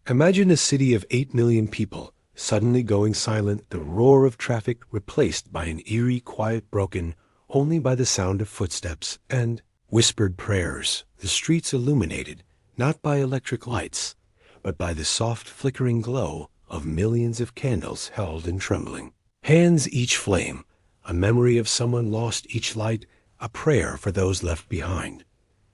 Imagine a city of 8 million people suddenly going silent, the roar of traffic replaced by an eerie quiet broken only by the sound of footsteps and whispered prayers, the streets illuminated not by electric lights, but by the soft flickering glow of millions of candles held and trembling. Hands each flame, a memory of someone lost each light, a prayer for those left behind.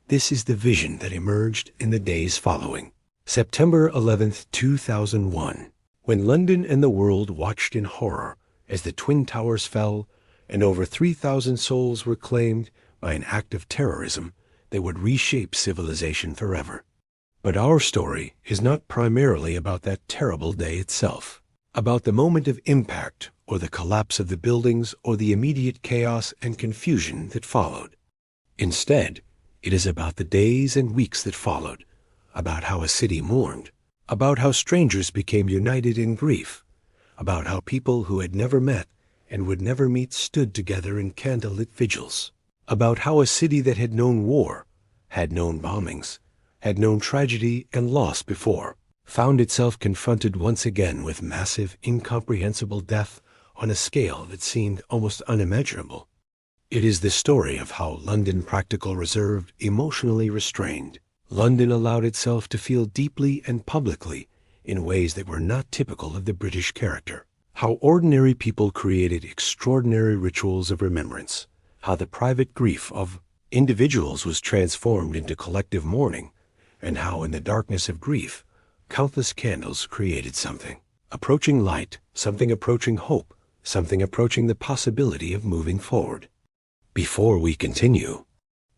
This is the vision that emerged in the days following. September 11th, 2001, when London and the world watched in horror as the Twin Towers fell and over 3,000 souls were claimed by an act of terrorism that would reshape civilization forever. But our story is not primarily about that terrible day itself, about the moment of impact or the collapse of the buildings or the immediate chaos and confusion that followed. Instead, it is about the days and weeks that followed, about how a city mourned, about how strangers became united in grief, about how people who had never met and would never meet stood together in candlelit vigils, about how a city that had known war, had known bombings, had known tragedy and loss before, found itself confronted once again with massive, incomprehensible death on a scale that seemed almost unimaginable. It is the story of how London practical reserved, emotionally restrained. London allowed itself to feel deeply and publicly in ways that were not typical of the British character. How ordinary people created extraordinary rituals of remembrance. How the private grief of individuals was transformed into collective mourning, and how in the darkness of grief, countless candles created something. Approaching light, something approaching hope, something approaching the possibility of moving forward. Before we continue,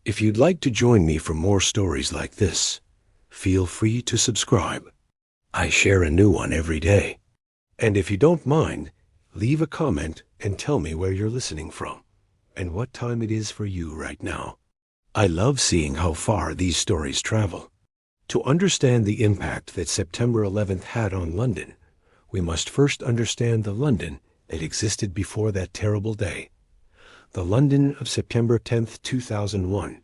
if you'd like to join me for more stories like this, feel free to subscribe. I share a new one every day. And if you don't mind, leave a comment and tell me where you're listening from and what time it is for you right now. I love seeing how far these stories travel. To understand the impact that September 11th had on London, we must first understand the London that existed before that terrible day. The London of September 10th, 2001,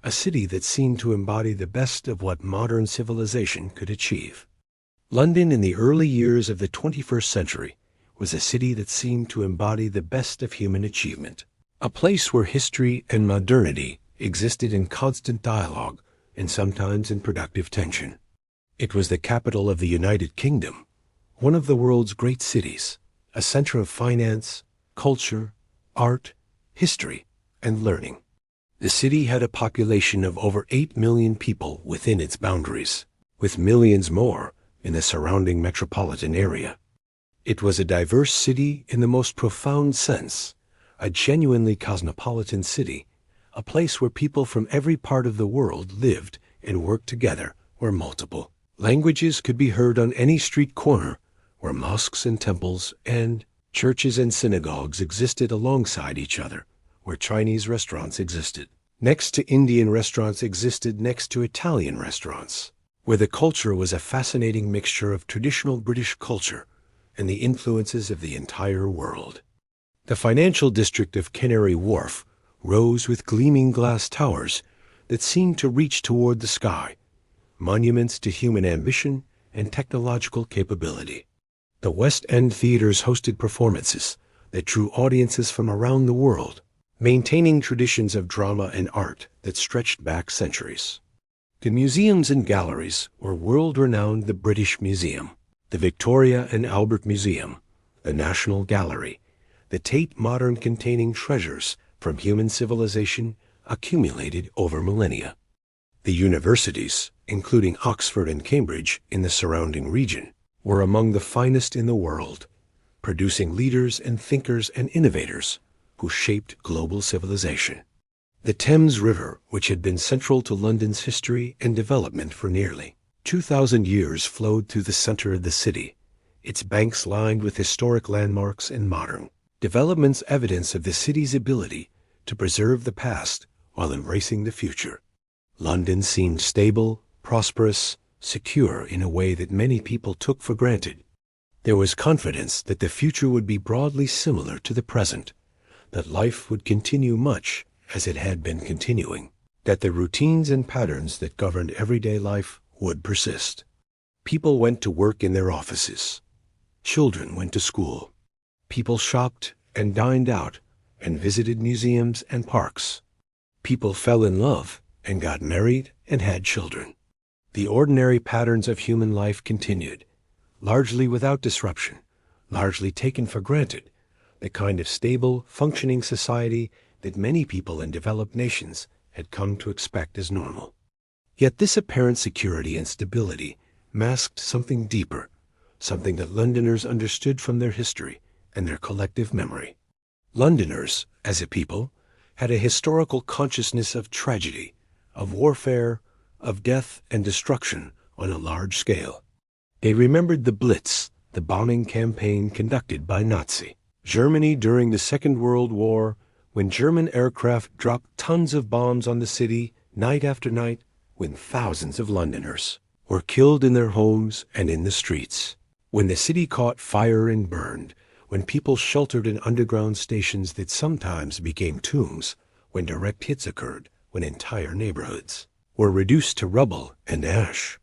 a city that seemed to embody the best of what modern civilization could achieve. London in the early years of the 21st century was a city that seemed to embody the best of human achievement, a place where history and modernity existed in constant dialogue and sometimes in productive tension. It was the capital of the United Kingdom, one of the world's great cities, a center of finance, culture, art, history, and learning. The city had a population of over 8 million people within its boundaries, with millions more in the surrounding metropolitan area. It was a diverse city in the most profound sense, a genuinely cosmopolitan city, a place where people from every part of the world lived and worked together, where multiple languages could be heard on any street corner, where mosques and temples and churches and synagogues existed alongside each other, where Chinese restaurants existed next to Indian restaurants existed next to Italian restaurants, where the culture was a fascinating mixture of traditional British culture and the influences of the entire world. The financial district of Canary Wharf rose with gleaming glass towers that seemed to reach toward the sky, monuments to human ambition and technological capability. The West End theaters hosted performances that drew audiences from around the world, maintaining traditions of drama and art that stretched back centuries. The museums and galleries were world-renowned: the British Museum, the Victoria and Albert Museum, the National Gallery, the Tate Modern, containing treasures from human civilization accumulated over millennia. The universities, including Oxford and Cambridge in the surrounding region, were among the finest in the world, producing leaders and thinkers and innovators who shaped global civilization. The Thames River, which had been central to London's history and development for nearly 2,000 years, flowed through the center of the city, its banks lined with historic landmarks and modern developments, evidence of the city's ability to preserve the past while embracing the future. London seemed stable, prosperous, secure in a way that many people took for granted. There was confidence that the future would be broadly similar to the present, that life would continue much as it had been continuing, that the routines and patterns that governed everyday life would persist. People went to work in their offices. Children went to school. People shopped and dined out and visited museums and parks. People fell in love and got married and had children. The ordinary patterns of human life continued, largely without disruption, largely taken for granted, the kind of stable, functioning society that many people in developed nations had come to expect as normal. Yet this apparent security and stability masked something deeper, something that Londoners understood from their history and their collective memory. Londoners, as a people, had a historical consciousness of tragedy, of warfare, of death and destruction on a large scale. They remembered the Blitz, the bombing campaign conducted by Nazi Germany during the Second World War, when German aircraft dropped tons of bombs on the city night after night, when thousands of Londoners were killed in their homes and in the streets, when the city caught fire and burned, when people sheltered in underground stations that sometimes became tombs, when direct hits occurred, when entire neighborhoods were reduced to rubble and ash.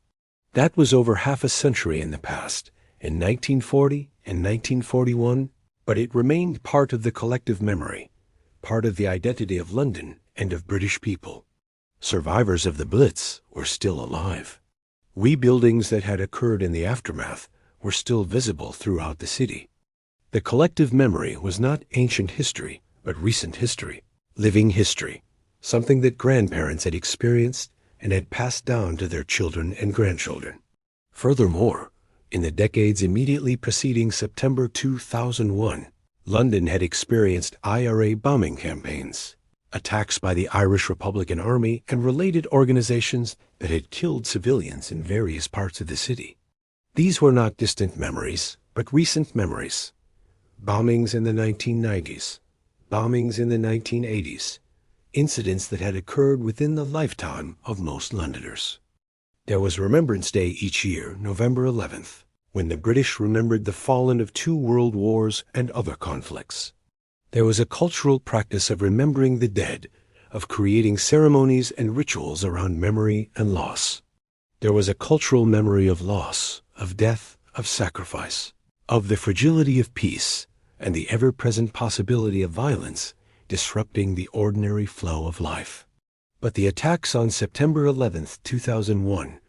That was over half a century in the past, in 1940 and 1941, but it remained part of the collective memory, part of the identity of London and of British people. Survivors of the Blitz were still alive. Rebuildings that had occurred in the aftermath were still visible throughout the city. The collective memory was not ancient history, but recent history, living history, something that grandparents had experienced and had passed down to their children and grandchildren. Furthermore, in the decades immediately preceding September 2001, London had experienced IRA bombing campaigns, attacks by the Irish Republican Army and related organizations that had killed civilians in various parts of the city. These were not distant memories, but recent memories. Bombings in the 1990s, bombings in the 1980s, incidents that had occurred within the lifetime of most Londoners. There was Remembrance Day each year, November 11th, when the British remembered the fallen of 2 world wars and other conflicts. There was a cultural practice of remembering the dead, of creating ceremonies and rituals around memory and loss. There was a cultural memory of loss, of death, of sacrifice, of the fragility of peace, and the ever-present possibility of violence disrupting the ordinary flow of life. But the attacks on September 11th, 2001,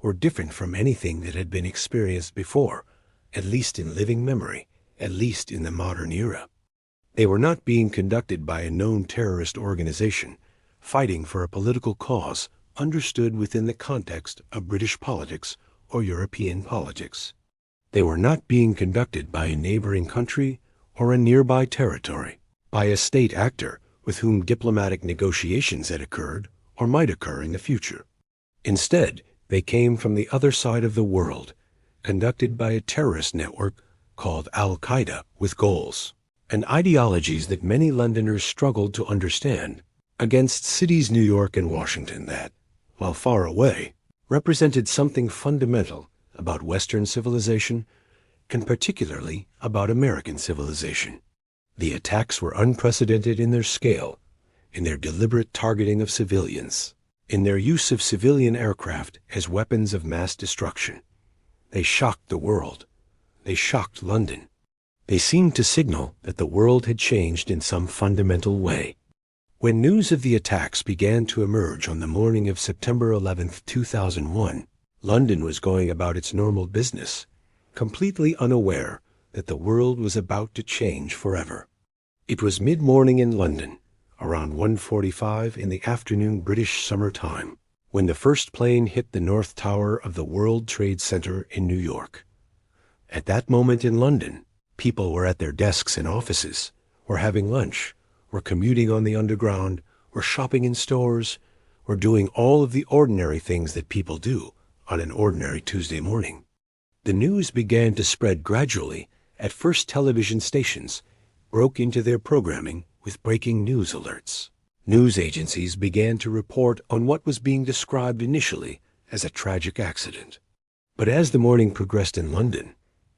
were different from anything that had been experienced before, at least in living memory, at least in the modern era. They were not being conducted by a known terrorist organization, fighting for a political cause understood within the context of British politics or European politics. They were not being conducted by a neighboring country or a nearby territory, by a state actor with whom diplomatic negotiations had occurred or might occur in the future. Instead, they came from the other side of the world, conducted by a terrorist network called Al-Qaeda, with goals and ideologies that many Londoners struggled to understand, against cities New York and Washington that, while far away, represented something fundamental about Western civilization, and particularly about American civilization. The attacks were unprecedented in their scale, in their deliberate targeting of civilians, in their use of civilian aircraft as weapons of mass destruction. They shocked the world. They shocked London. They seemed to signal that the world had changed in some fundamental way. When news of the attacks began to emerge on the morning of September 11th, 2001, London was going about its normal business, completely unaware that the world was about to change forever. It was mid-morning in London, around 1:45 in the afternoon British summer time, when the first plane hit the North Tower of the World Trade Center in New York. At that moment in London, people were at their desks in offices, were having lunch, were commuting on the Underground, were shopping in stores, were doing all of the ordinary things that people do on an ordinary Tuesday morning. The news began to spread gradually. At first, television stations broke into their programming with breaking news alerts. News agencies began to report on what was being described initially as a tragic accident. But as the morning progressed in London,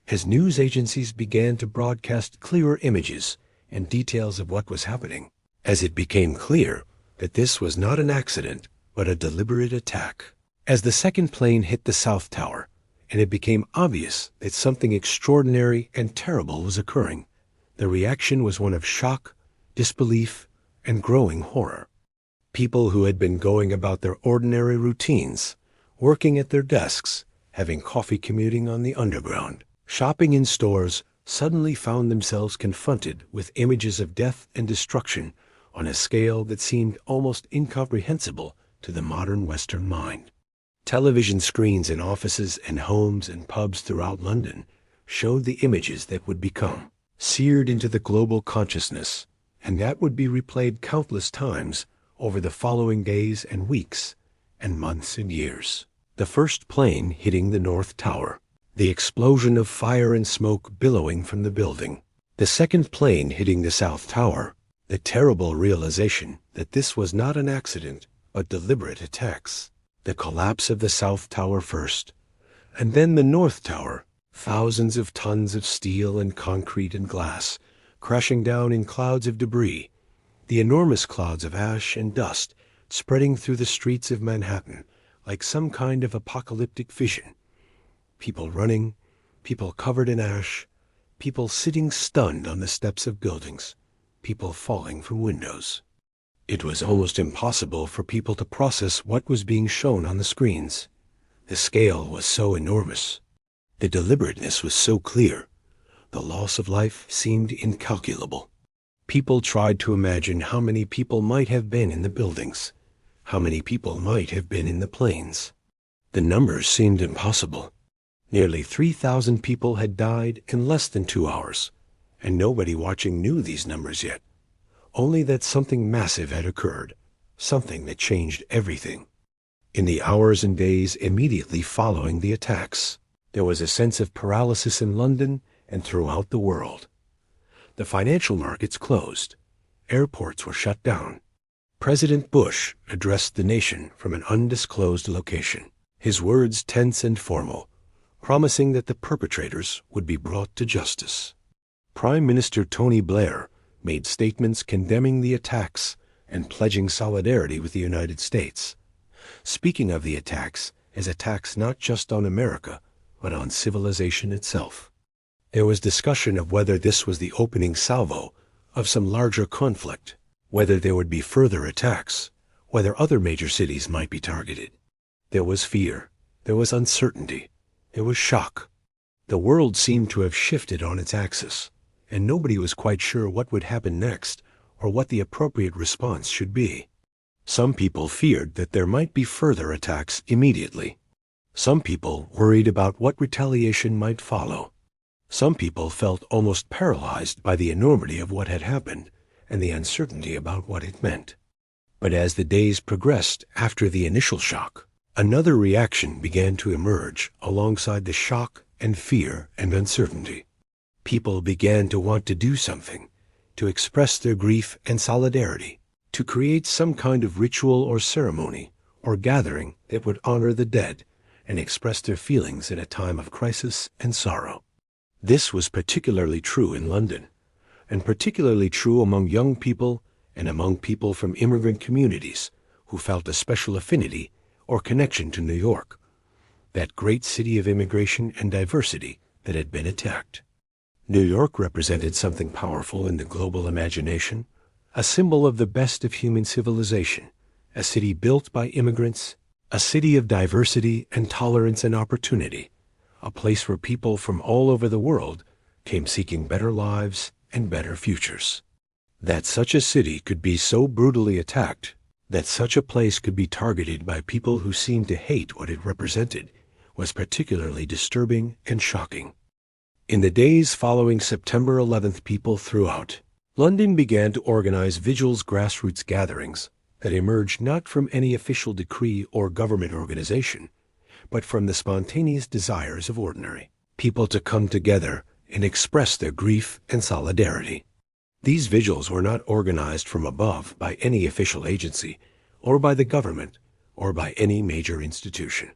as news agencies began to broadcast clearer images and details of what was happening, as it became clear that this was not an accident but a deliberate attack, as the second plane hit the South Tower, and it became obvious that something extraordinary and terrible was occurring. The reaction was one of shock, disbelief, and growing horror. People who had been going about their ordinary routines, working at their desks, having coffee, commuting on the underground, shopping in stores, suddenly found themselves confronted with images of death and destruction on a scale that seemed almost incomprehensible to the modern Western mind. Television screens in offices and homes and pubs throughout London showed the images that would become seared into the global consciousness, and that would be replayed countless times over the following days and weeks and months and years. The first plane hitting the North Tower, the explosion of fire and smoke billowing from the building. The second plane hitting the South Tower, the terrible realization that this was not an accident but deliberate attacks. The collapse of the South Tower first, and then the North Tower, thousands of tons of steel and concrete and glass crashing down in clouds of debris, the enormous clouds of ash and dust spreading through the streets of Manhattan like some kind of apocalyptic vision. People running, people covered in ash, people sitting stunned on the steps of buildings, people falling from windows. It was almost impossible for people to process what was being shown on the screens. The scale was so enormous. The deliberateness was so clear. The loss of life seemed incalculable. People tried to imagine how many people might have been in the buildings, how many people might have been in the planes. The numbers seemed impossible. Nearly 3,000 people had died in less than 2 hours, and nobody watching knew these numbers yet. Only that something massive had occurred, something that changed everything. In the hours and days immediately following the attacks, there was a sense of paralysis in London and throughout the world. The financial markets closed. Airports were shut down. President Bush addressed the nation from an undisclosed location, his words tense and formal, promising that the perpetrators would be brought to justice. Prime Minister Tony Blair made statements condemning the attacks and pledging solidarity with the United States, speaking of the attacks as attacks not just on America, but on civilization itself. There was discussion of whether this was the opening salvo of some larger conflict, whether there would be further attacks, whether other major cities might be targeted. There was fear, there was uncertainty, there was shock. The world seemed to have shifted on its axis, and nobody was quite sure what would happen next or what the appropriate response should be. Some people feared that there might be further attacks immediately. Some people worried about what retaliation might follow. Some people felt almost paralyzed by the enormity of what had happened and the uncertainty about what it meant. But as the days progressed after the initial shock, another reaction began to emerge alongside the shock and fear and uncertainty. People began to want to do something, to express their grief and solidarity, to create some kind of ritual or ceremony or gathering that would honor the dead and express their feelings in a time of crisis and sorrow. This was particularly true in London, and particularly true among young people and among people from immigrant communities who felt a special affinity or connection to New York, that great city of immigration and diversity that had been attacked. New York represented something powerful in the global imagination, a symbol of the best of human civilization, a city built by immigrants, a city of diversity and tolerance and opportunity, a place where people from all over the world came seeking better lives and better futures. That such a city could be so brutally attacked, that such a place could be targeted by people who seemed to hate what it represented, was particularly disturbing and shocking. In the days following September 11th, people throughout London began to organize vigils, grassroots gatherings that emerged not from any official decree or government organization, but from the spontaneous desires of ordinary people to come together and express their grief and solidarity. These vigils were not organized from above by any official agency, or by the government, or by any major institution.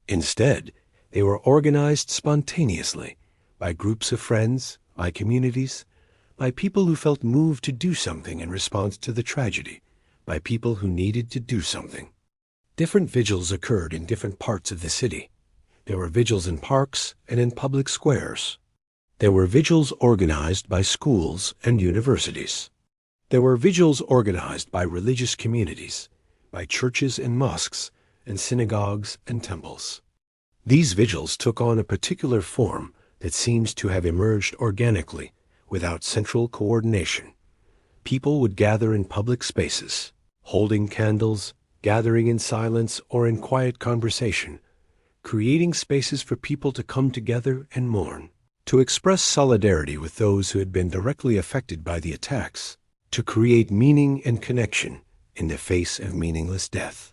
Instead, they were organized spontaneously by groups of friends, by communities, by people who felt moved to do something in response to the tragedy, by people who needed to do something. Different vigils occurred in different parts of the city. There were vigils in parks and in public squares. There were vigils organized by schools and universities. There were vigils organized by religious communities, by churches and mosques, and synagogues and temples. These vigils took on a particular form that seems to have emerged organically, without central coordination. People would gather in public spaces, holding candles, gathering in silence or in quiet conversation, creating spaces for people to come together and mourn, to express solidarity with those who had been directly affected by the attacks, to create meaning and connection in the face of meaningless death.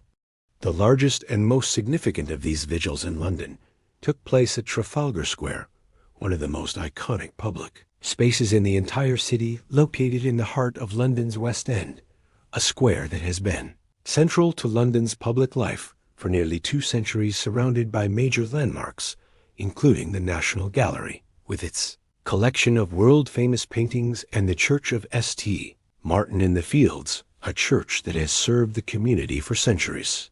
The largest and most significant of these vigils in London took place at Trafalgar Square, one of the most iconic public spaces in the entire city, located in the heart of London's West End, a square that has been central to London's public life for nearly 2 centuries, surrounded by major landmarks, including the National Gallery, with its collection of world-famous paintings, and the Church of St. Martin in the Fields, a church that has served the community for centuries.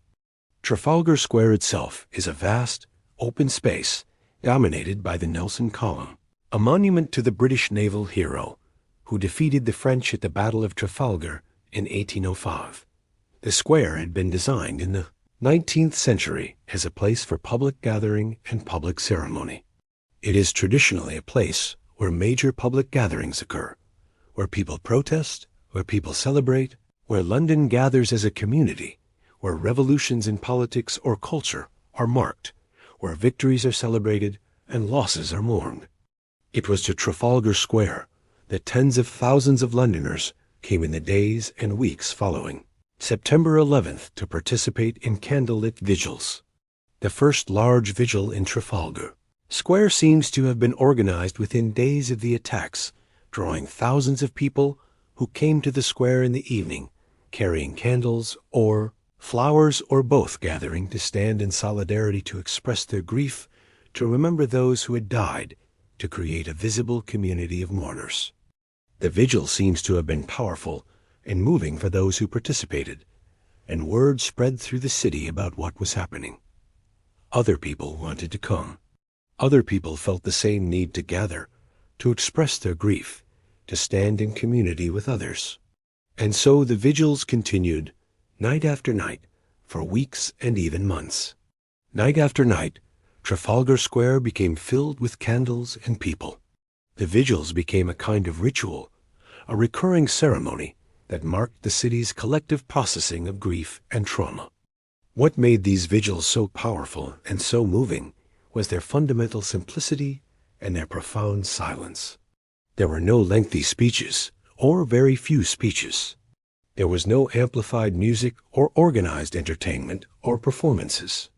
Trafalgar Square itself is a vast, open space dominated by the Nelson Column, a monument to the British naval hero who defeated the French at the Battle of Trafalgar in 1805. The square had been designed in the 19th century as a place for public gathering and public ceremony. It is traditionally a place where major public gatherings occur, where people protest, where people celebrate, where London gathers as a community, where revolutions in politics or culture are marked, where victories are celebrated and losses are mourned. It was to Trafalgar Square that tens of thousands of Londoners came in the days and weeks following September 11th to participate in candlelit vigils. The first large vigil in Trafalgar Square seems to have been organized within days of the attacks, drawing thousands of people who came to the square in the evening, carrying candles or flowers or both, gathering to stand in solidarity, to express their grief, to remember those who had died, to create a visible community of mourners. The vigil seems to have been powerful and moving for those who participated, and word spread through the city about what was happening. Other people wanted to come. Other people felt the same need to gather, to express their grief, to stand in community with others. And so the vigils continued, night after night, for weeks and even months. Night after night, Trafalgar Square became filled with candles and people. The vigils became a kind of ritual, a recurring ceremony that marked the city's collective processing of grief and trauma. What made these vigils so powerful and so moving was their fundamental simplicity and their profound silence. There were no lengthy speeches, or very few speeches. There was no amplified music or organized entertainment or performances.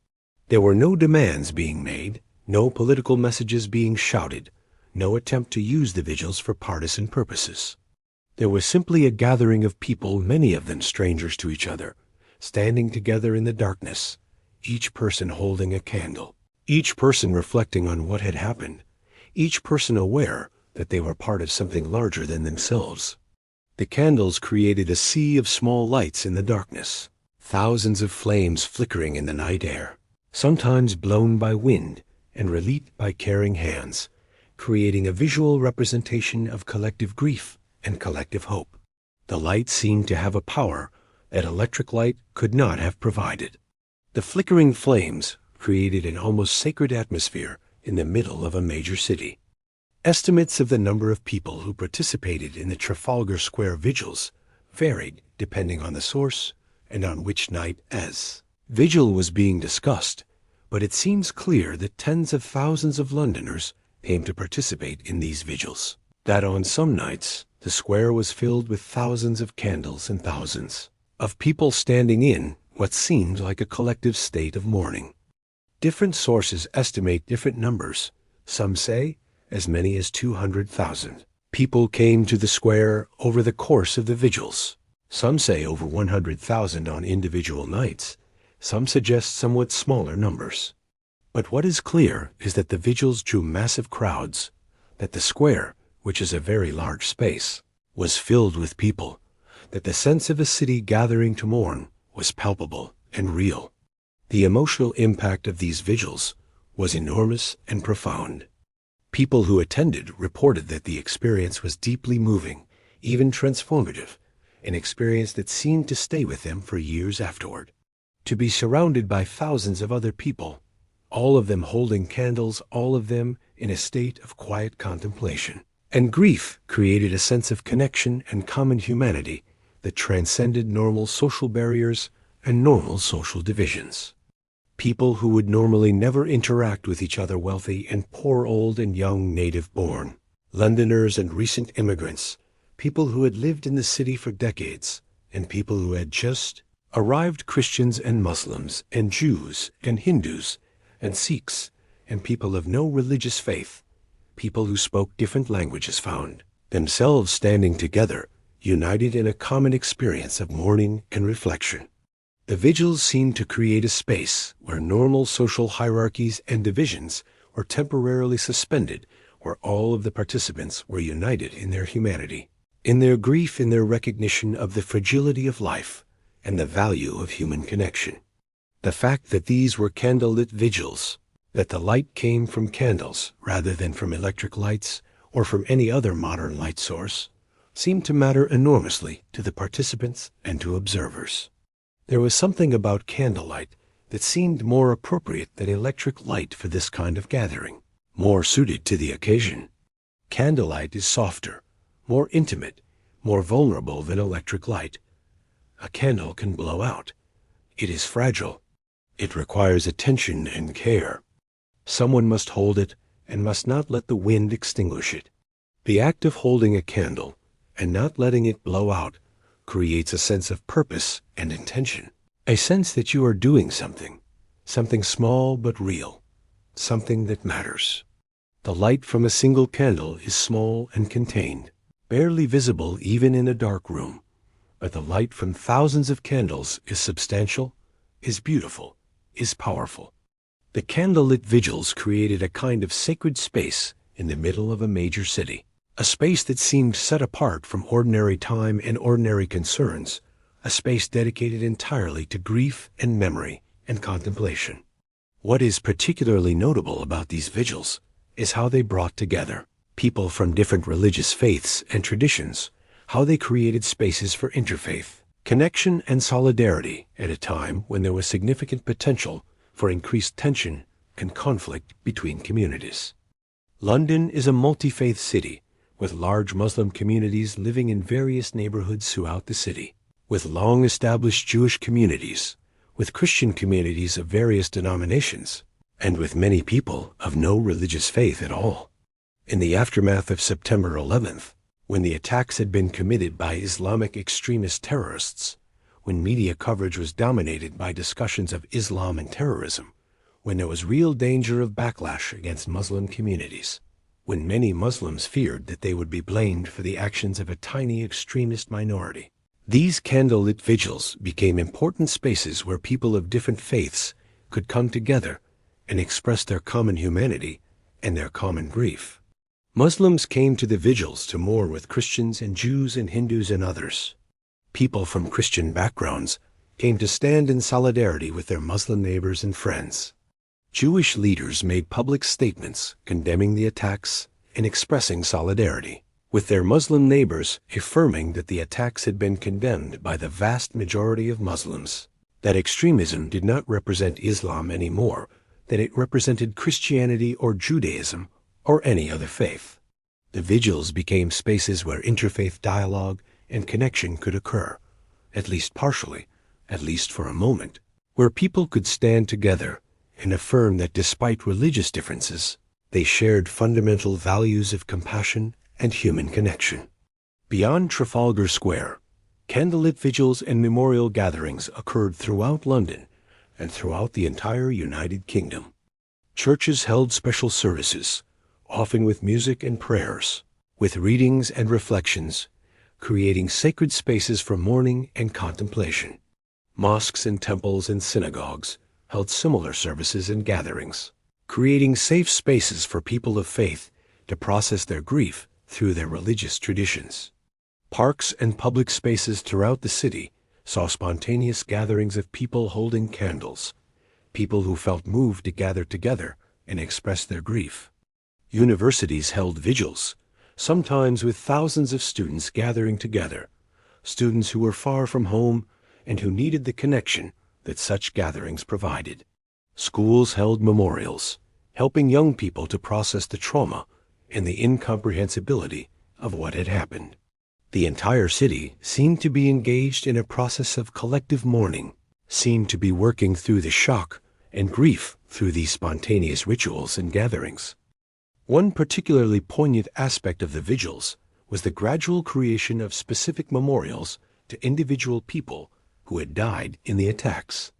There were no demands being made, no political messages being shouted, no attempt to use the vigils for partisan purposes. There was simply a gathering of people, many of them strangers to each other, standing together in the darkness, each person holding a candle, each person reflecting on what had happened, each person aware that they were part of something larger than themselves. The candles created a sea of small lights in the darkness, thousands of flames flickering in the night air, sometimes blown by wind and relit by caring hands, creating a visual representation of collective grief and collective hope. The light seemed to have a power that electric light could not have provided. The flickering flames created an almost sacred atmosphere in the middle of a major city. Estimates of the number of people who participated in the Trafalgar Square vigils varied depending on the source and on which night as vigil was being discussed, but it seems clear that tens of thousands of Londoners came to participate in these vigils, that on some nights the square was filled with thousands of candles and thousands of people standing in what seemed like a collective state of mourning. Different sources estimate different numbers. Some say as many as 200,000 people came to the square over the course of the vigils. Some say over 100,000 on individual nights. Some suggest somewhat smaller numbers. But what is clear is that the vigils drew massive crowds, that the square, which is a very large space, was filled with people, that the sense of a city gathering to mourn was palpable and real. The emotional impact of these vigils was enormous and profound. People who attended reported that the experience was deeply moving, even transformative, an experience that seemed to stay with them for years afterward. To be surrounded by thousands of other people, all of them holding candles, all of them in a state of quiet contemplation. And grief created a sense of connection and common humanity that transcended normal social barriers and normal social divisions. People who would normally never interact with each other, wealthy and poor, old and young, native-born, Londoners and recent immigrants, people who had lived in the city for decades, and people who had just arrived, Christians and Muslims and Jews and Hindus and Sikhs and people of no religious faith, people who spoke different languages found themselves standing together, united in a common experience of mourning and reflection. The vigils seemed to create a space where normal social hierarchies and divisions were temporarily suspended, where all of the participants were united in their humanity, in their grief, in their recognition of the fragility of life and the value of human connection. The fact that these were candlelit vigils, that the light came from candles rather than from electric lights or from any other modern light source, seemed to matter enormously to the participants and to observers. There was something about candlelight that seemed more appropriate than electric light for this kind of gathering, more suited to the occasion. Candlelight is softer, more intimate, more vulnerable than electric light. A candle can blow out. It is fragile. It requires attention and care. Someone must hold it and must not let the wind extinguish it. The act of holding a candle and not letting it blow out creates a sense of purpose and intention, a sense that you are doing something, something small but real, something that matters. The light from a single candle is small and contained, barely visible even in a dark room, but the light from thousands of candles is substantial, is beautiful, is powerful. The candlelit vigils created a kind of sacred space in the middle of a major city, a space that seemed set apart from ordinary time and ordinary concerns, a space dedicated entirely to grief and memory and contemplation. What is particularly notable about these vigils is how they brought together people from different religious faiths and traditions, how they created spaces for interfaith connection and solidarity at a time when there was significant potential for increased tension and conflict between communities. London is a multi-faith city, with large Muslim communities living in various neighborhoods throughout the city, with long-established Jewish communities, with Christian communities of various denominations, and with many people of no religious faith at all. In the aftermath of September 11th, when the attacks had been committed by Islamic extremist terrorists, when media coverage was dominated by discussions of Islam and terrorism, when there was real danger of backlash against Muslim communities, when many Muslims feared that they would be blamed for the actions of a tiny extremist minority, these candlelit vigils became important spaces where people of different faiths could come together and express their common humanity and their common grief. Muslims came to the vigils to mourn with Christians and Jews and Hindus and others. People from Christian backgrounds came to stand in solidarity with their Muslim neighbors and friends. Jewish leaders made public statements condemning the attacks and expressing solidarity with their Muslim neighbors, affirming that the attacks had been condemned by the vast majority of Muslims, that extremism did not represent Islam anymore, that it represented Christianity or Judaism or any other faith. The vigils became spaces where interfaith dialogue and connection could occur, at least partially, at least for a moment, where people could stand together and affirm that despite religious differences, they shared fundamental values of compassion and human connection. Beyond Trafalgar Square, candlelit vigils and memorial gatherings occurred throughout London and throughout the entire United Kingdom. Churches held special services, often with music and prayers, with readings and reflections, creating sacred spaces for mourning and contemplation. Mosques and temples and synagogues held similar services and gatherings, creating safe spaces for people of faith to process their grief through their religious traditions. Parks and public spaces throughout the city saw spontaneous gatherings of people holding candles, people who felt moved to gather together and express their grief. Universities held vigils, sometimes with thousands of students gathering together, students who were far from home and who needed the connection that such gatherings provided. Schools held memorials, helping young people to process the trauma and the incomprehensibility of what had happened. The entire city seemed to be engaged in a process of collective mourning, seemed to be working through the shock and grief through these spontaneous rituals and gatherings. One particularly poignant aspect of the vigils was the gradual creation of specific memorials to individual people who had died in the attacks.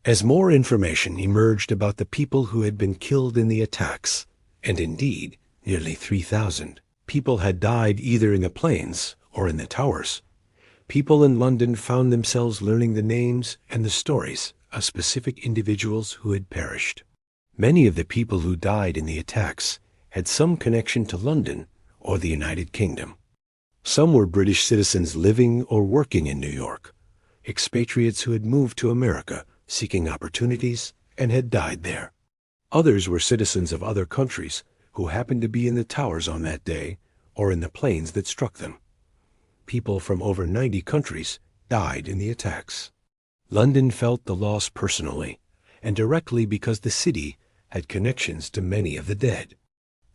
As more information emerged about the people who had been killed in the attacks, and indeed nearly 3,000 people had died either in the plains or in the towers, people in London found themselves learning the names and the stories of specific individuals who had perished. Many of the people who died in the attacks had some connection to London or the United Kingdom. Some were British citizens living or working in New York, expatriates who had moved to America seeking opportunities and had died there. Others were citizens of other countries who happened to be in the towers on that day or in the planes that struck them. People from over 90 countries died in the attacks. London felt the loss personally and directly because the city had connections to many of the dead.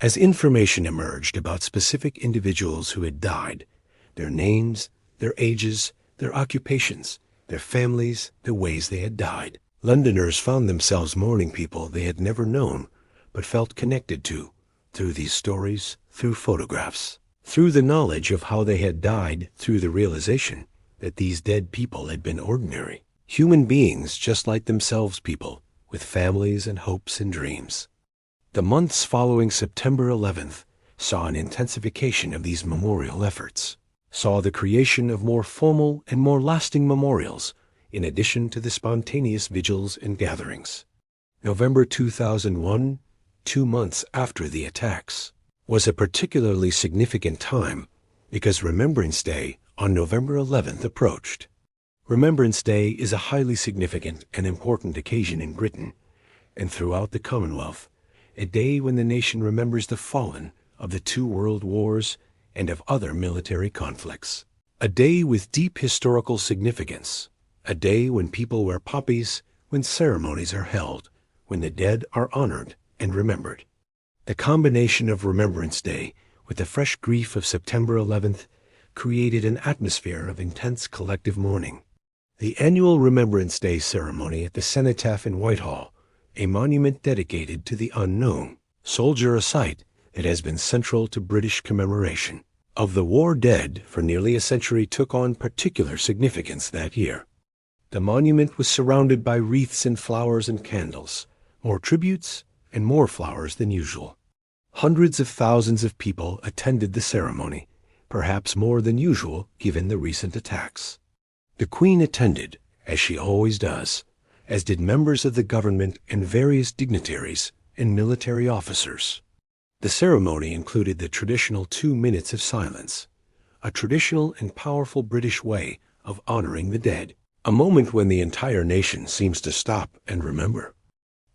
As information emerged about specific individuals who had died, their names, their ages, their occupations, their families, the ways they had died, Londoners found themselves mourning people they had never known but felt connected to through these stories, through photographs, through the knowledge of how they had died, through the realization that these dead people had been ordinary, human beings just like themselves, people with families and hopes and dreams. The months following September 11th saw an intensification of these memorial efforts, saw the creation of more formal and more lasting memorials in addition to the spontaneous vigils and gatherings. November 2001, 2 months after the attacks, was a particularly significant time because Remembrance Day on November 11th approached. Remembrance Day is a highly significant and important occasion in Britain and throughout the Commonwealth, a day when the nation remembers the fallen of the 2 world wars and of other military conflicts. A day with deep historical significance, a day when people wear poppies, when ceremonies are held, when the dead are honored and remembered. The combination of Remembrance Day with the fresh grief of September 11th created an atmosphere of intense collective mourning. The annual Remembrance Day ceremony at the Cenotaph in Whitehall, a monument dedicated to the unknown, soldier a site that has been central to British commemoration of the war dead for nearly a century, took on particular significance that year. The monument was surrounded by wreaths and flowers and candles, more tributes and more flowers than usual. Hundreds of thousands of people attended the ceremony, perhaps more than usual given the recent attacks. The Queen attended, as she always does, as did members of the government and various dignitaries and military officers. The ceremony included the traditional 2 minutes of silence, a traditional and powerful British way of honoring the dead, a moment when the entire nation seems to stop and remember.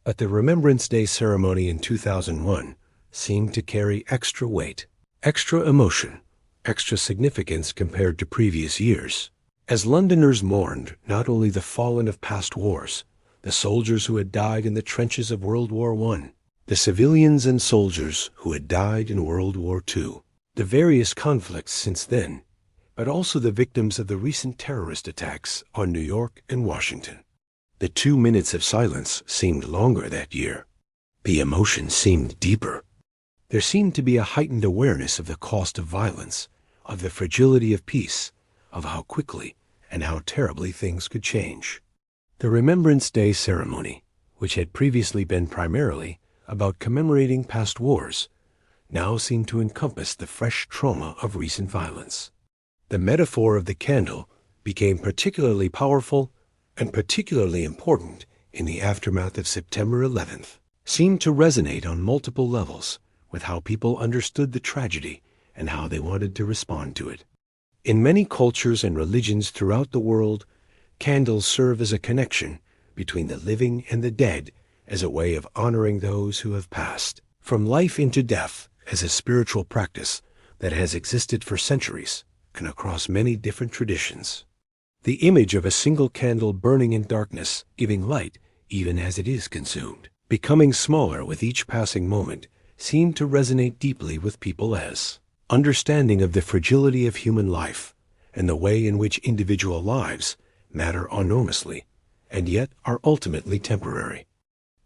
But the Remembrance Day ceremony in 2001 seemed to carry extra weight, extra emotion, extra significance compared to previous years, as Londoners mourned not only the fallen of past wars, the soldiers who had died in the trenches of World War I, the civilians and soldiers who had died in World War II, the various conflicts since then, but also the victims of the recent terrorist attacks on New York and Washington. The 2 minutes of silence seemed longer that year. The emotion seemed deeper. There seemed to be a heightened awareness of the cost of violence, of the fragility of peace, of how quickly and how terribly things could change. The Remembrance Day ceremony, which had previously been primarily about commemorating past wars, now seemed to encompass the fresh trauma of recent violence. The metaphor of the candle became particularly powerful and particularly important in the aftermath of September 11th, seemed to resonate on multiple levels with how people understood the tragedy and how they wanted to respond to it. In many cultures and religions throughout the world, candles serve as a connection between the living and the dead as a way of honoring those who have passed. From life into death as a spiritual practice that has existed for centuries and across many different traditions. The image of a single candle burning in darkness, giving light even as it is consumed, becoming smaller with each passing moment, seemed to resonate deeply with people as understanding of the fragility of human life and the way in which individual lives matter enormously and yet are ultimately temporary.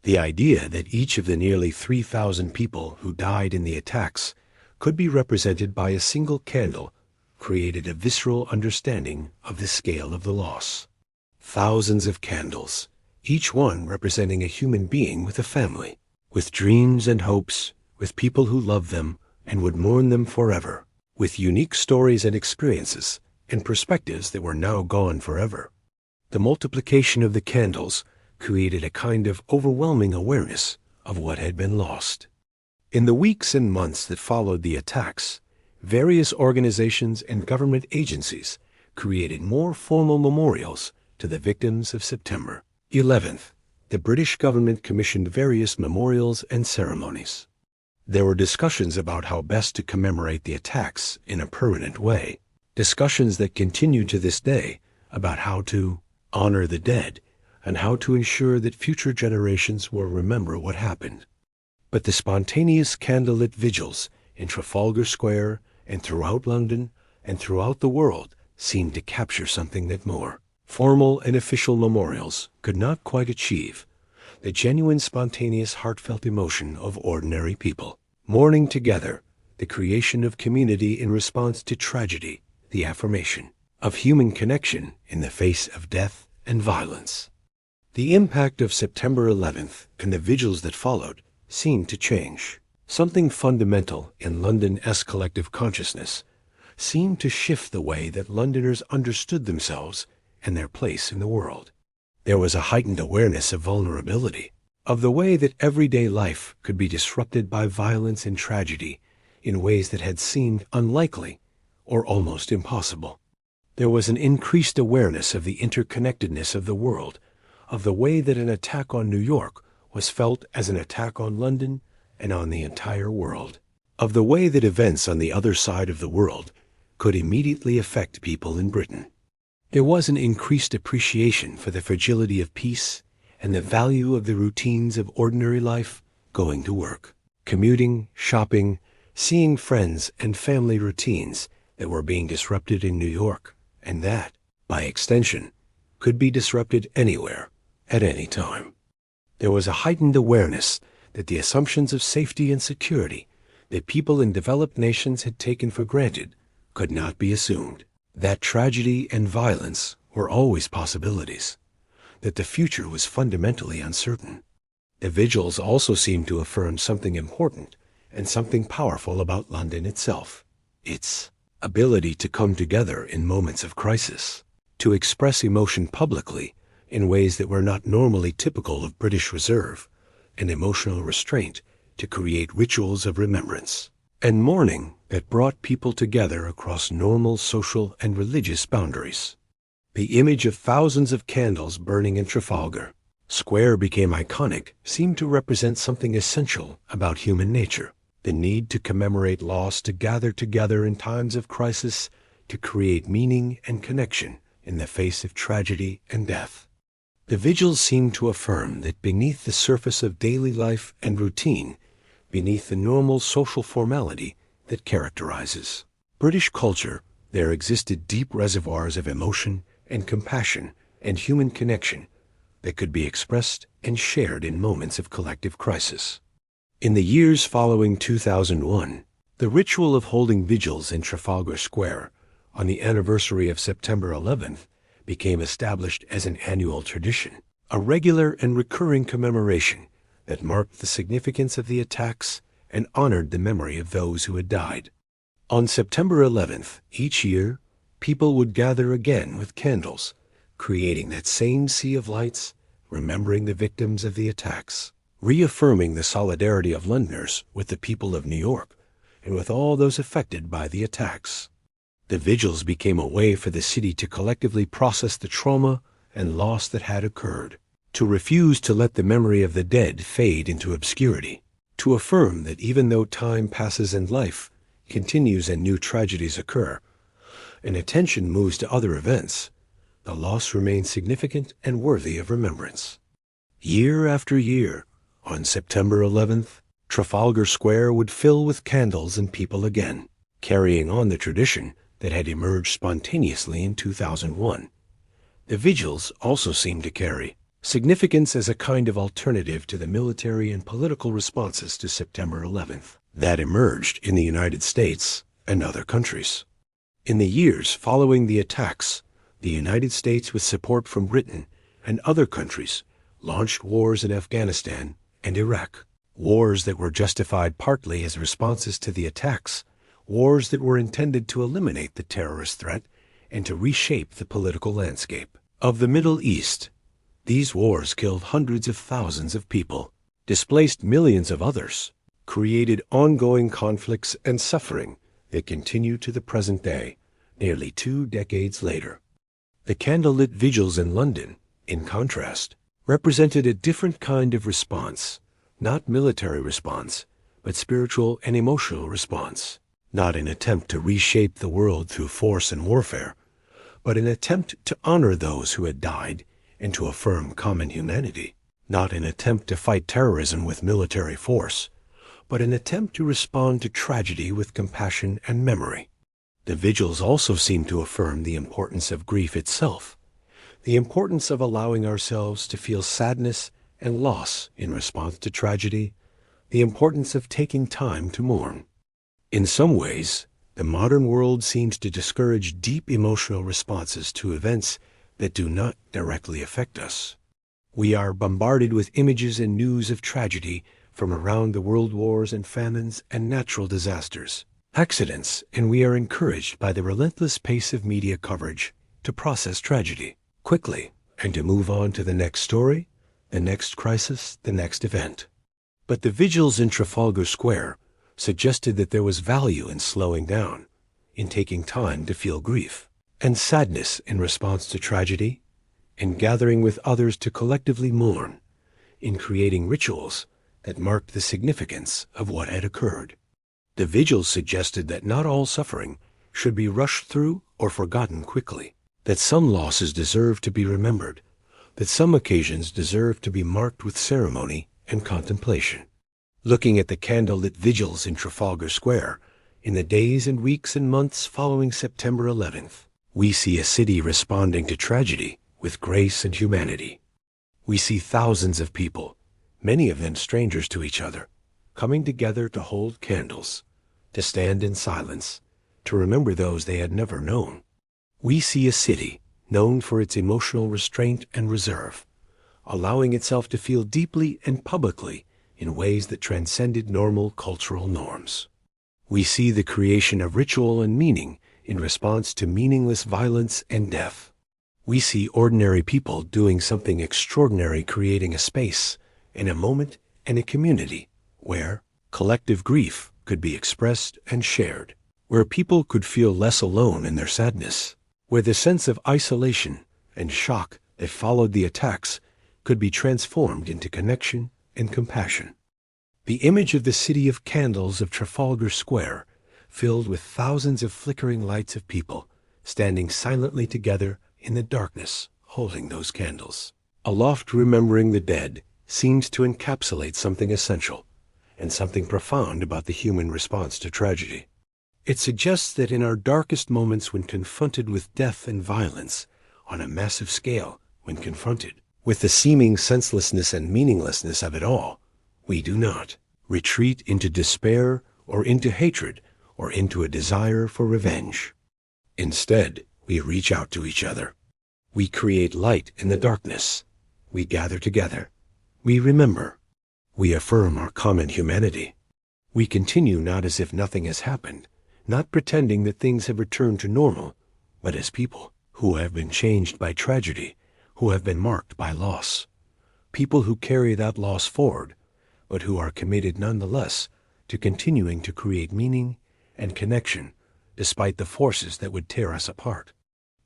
The idea that each of the nearly 3,000 people who died in the attacks could be represented by a single candle created a visceral understanding of the scale of the loss. Thousands of candles, each one representing a human being with a family, with dreams and hopes, with people who loved them and would mourn them forever, with unique stories and experiences and perspectives that were now gone forever. The multiplication of the candles created a kind of overwhelming awareness of what had been lost. In the weeks and months that followed the attacks, various organizations and government agencies created more formal memorials to the victims of September 11th. The British government commissioned various memorials and ceremonies. There were discussions about how best to commemorate the attacks in a permanent way, discussions that continue to this day about how to honor the dead and how to ensure that future generations will remember what happened. But the spontaneous candlelit vigils in Trafalgar Square and throughout London and throughout the world seemed to capture something that more formal and official memorials could not quite achieve: the genuine, spontaneous, heartfelt emotion of ordinary people, mourning together, the creation of community in response to tragedy, the affirmation of human connection in the face of death and violence. The impact of September 11th and the vigils that followed seemed to change. Something fundamental in London's collective consciousness seemed to shift the way that Londoners understood themselves and their place in the world. There was a heightened awareness of vulnerability, of the way that everyday life could be disrupted by violence and tragedy in ways that had seemed unlikely or almost impossible. There was an increased awareness of the interconnectedness of the world, of the way that an attack on New York was felt as an attack on London and on the entire world, of the way that events on the other side of the world could immediately affect people in Britain. There was an increased appreciation for the fragility of peace and the value of the routines of ordinary life, going to work, commuting, shopping, seeing friends and family routines that were being disrupted in New York, and that, by extension, could be disrupted anywhere, at any time. There was a heightened awareness that the assumptions of safety and security that people in developed nations had taken for granted could not be assumed, that tragedy and violence were always possibilities, that the future was fundamentally uncertain. The vigils also seemed to affirm something important and something powerful about London itself, its ability to come together in moments of crisis, to express emotion publicly in ways that were not normally typical of British reserve and emotional restraint, to create rituals of remembrance and mourning that brought people together across normal social and religious boundaries. The image of thousands of candles burning in Trafalgar Square became iconic, seemed to represent something essential about human nature, the need to commemorate loss, to gather together in times of crisis, to create meaning and connection in the face of tragedy and death. The vigils seemed to affirm that beneath the surface of daily life and routine, beneath the normal social formality that characterizes British culture, there existed deep reservoirs of emotion and compassion and human connection that could be expressed and shared in moments of collective crisis. In the years following 2001, the ritual of holding vigils in Trafalgar Square on the anniversary of September 11th became established as an annual tradition, a regular and recurring commemoration that marked the significance of the attacks and honored the memory of those who had died. On September 11th, each year, people would gather again with candles, creating that same sea of lights, remembering the victims of the attacks, reaffirming the solidarity of Londoners with the people of New York and with all those affected by the attacks. The vigils became a way for the city to collectively process the trauma and loss that had occurred, to refuse to let the memory of the dead fade into obscurity, to affirm that even though time passes and life continues and new tragedies occur, and attention moves to other events, the loss remains significant and worthy of remembrance. Year after year, on September 11th, Trafalgar Square would fill with candles and people again, carrying on the tradition that had emerged spontaneously in 2001. The vigils also seemed to carry significance as a kind of alternative to the military and political responses to September 11th that emerged in the United States and other countries. In the years following the attacks, the United States, with support from Britain and other countries, launched wars in Afghanistan and Iraq, wars that were justified partly as responses to the attacks, wars that were intended to eliminate the terrorist threat and to reshape the political landscape of the Middle East. These wars killed hundreds of thousands of people, displaced millions of others, created ongoing conflicts and suffering that continue to the present day, nearly 2 decades later. The candlelit vigils in London, in contrast, represented a different kind of response, not military response, but spiritual and emotional response, not an attempt to reshape the world through force and warfare, but an attempt to honor those who had died and to affirm common humanity, not an attempt to fight terrorism with military force, but an attempt to respond to tragedy with compassion and memory. The vigils also seem to affirm the importance of grief itself, the importance of allowing ourselves to feel sadness and loss in response to tragedy, the importance of taking time to mourn. In some ways, the modern world seems to discourage deep emotional responses to events that do not directly affect us. We are bombarded with images and news of tragedy from around the world, wars and famines and natural disasters, accidents, and we are encouraged by the relentless pace of media coverage to process tragedy quickly and to move on to the next story, the next crisis, the next event. But the vigils in Trafalgar Square suggested that there was value in slowing down, in taking time to feel grief and sadness in response to tragedy, in gathering with others to collectively mourn, in creating rituals that marked the significance of what had occurred. The vigils suggested that not all suffering should be rushed through or forgotten quickly, that some losses deserve to be remembered, that some occasions deserve to be marked with ceremony and contemplation. Looking at the candlelit vigils in Trafalgar Square, in the days and weeks and months following September 11th, we see a city responding to tragedy with grace and humanity. We see thousands of people, many of them strangers to each other, coming together to hold candles, to stand in silence, to remember those they had never known. We see a city known for its emotional restraint and reserve, allowing itself to feel deeply and publicly in ways that transcended normal cultural norms. We see the creation of ritual and meaning in response to meaningless violence and death. We see ordinary people doing something extraordinary, creating a space, and a moment, and a community where collective grief could be expressed and shared, where people could feel less alone in their sadness, where the sense of isolation and shock that followed the attacks could be transformed into connection and compassion. The image of the city of candles of Trafalgar Square, filled with thousands of flickering lights of people standing silently together in the darkness, holding those candles, aloft remembering the dead, seems to encapsulate something essential and something profound about the human response to tragedy. It suggests that in our darkest moments, when confronted with death and violence on a massive scale, when confronted with the seeming senselessness and meaninglessness of it all, we do not retreat into despair or into hatred or into a desire for revenge. Instead, we reach out to each other. We create light in the darkness. We gather together. We remember. We affirm our common humanity. We continue not as if nothing has happened, not pretending that things have returned to normal, but as people who have been changed by tragedy, who have been marked by loss. People who carry that loss forward, but who are committed nonetheless to continuing to create meaning and connection despite the forces that would tear us apart.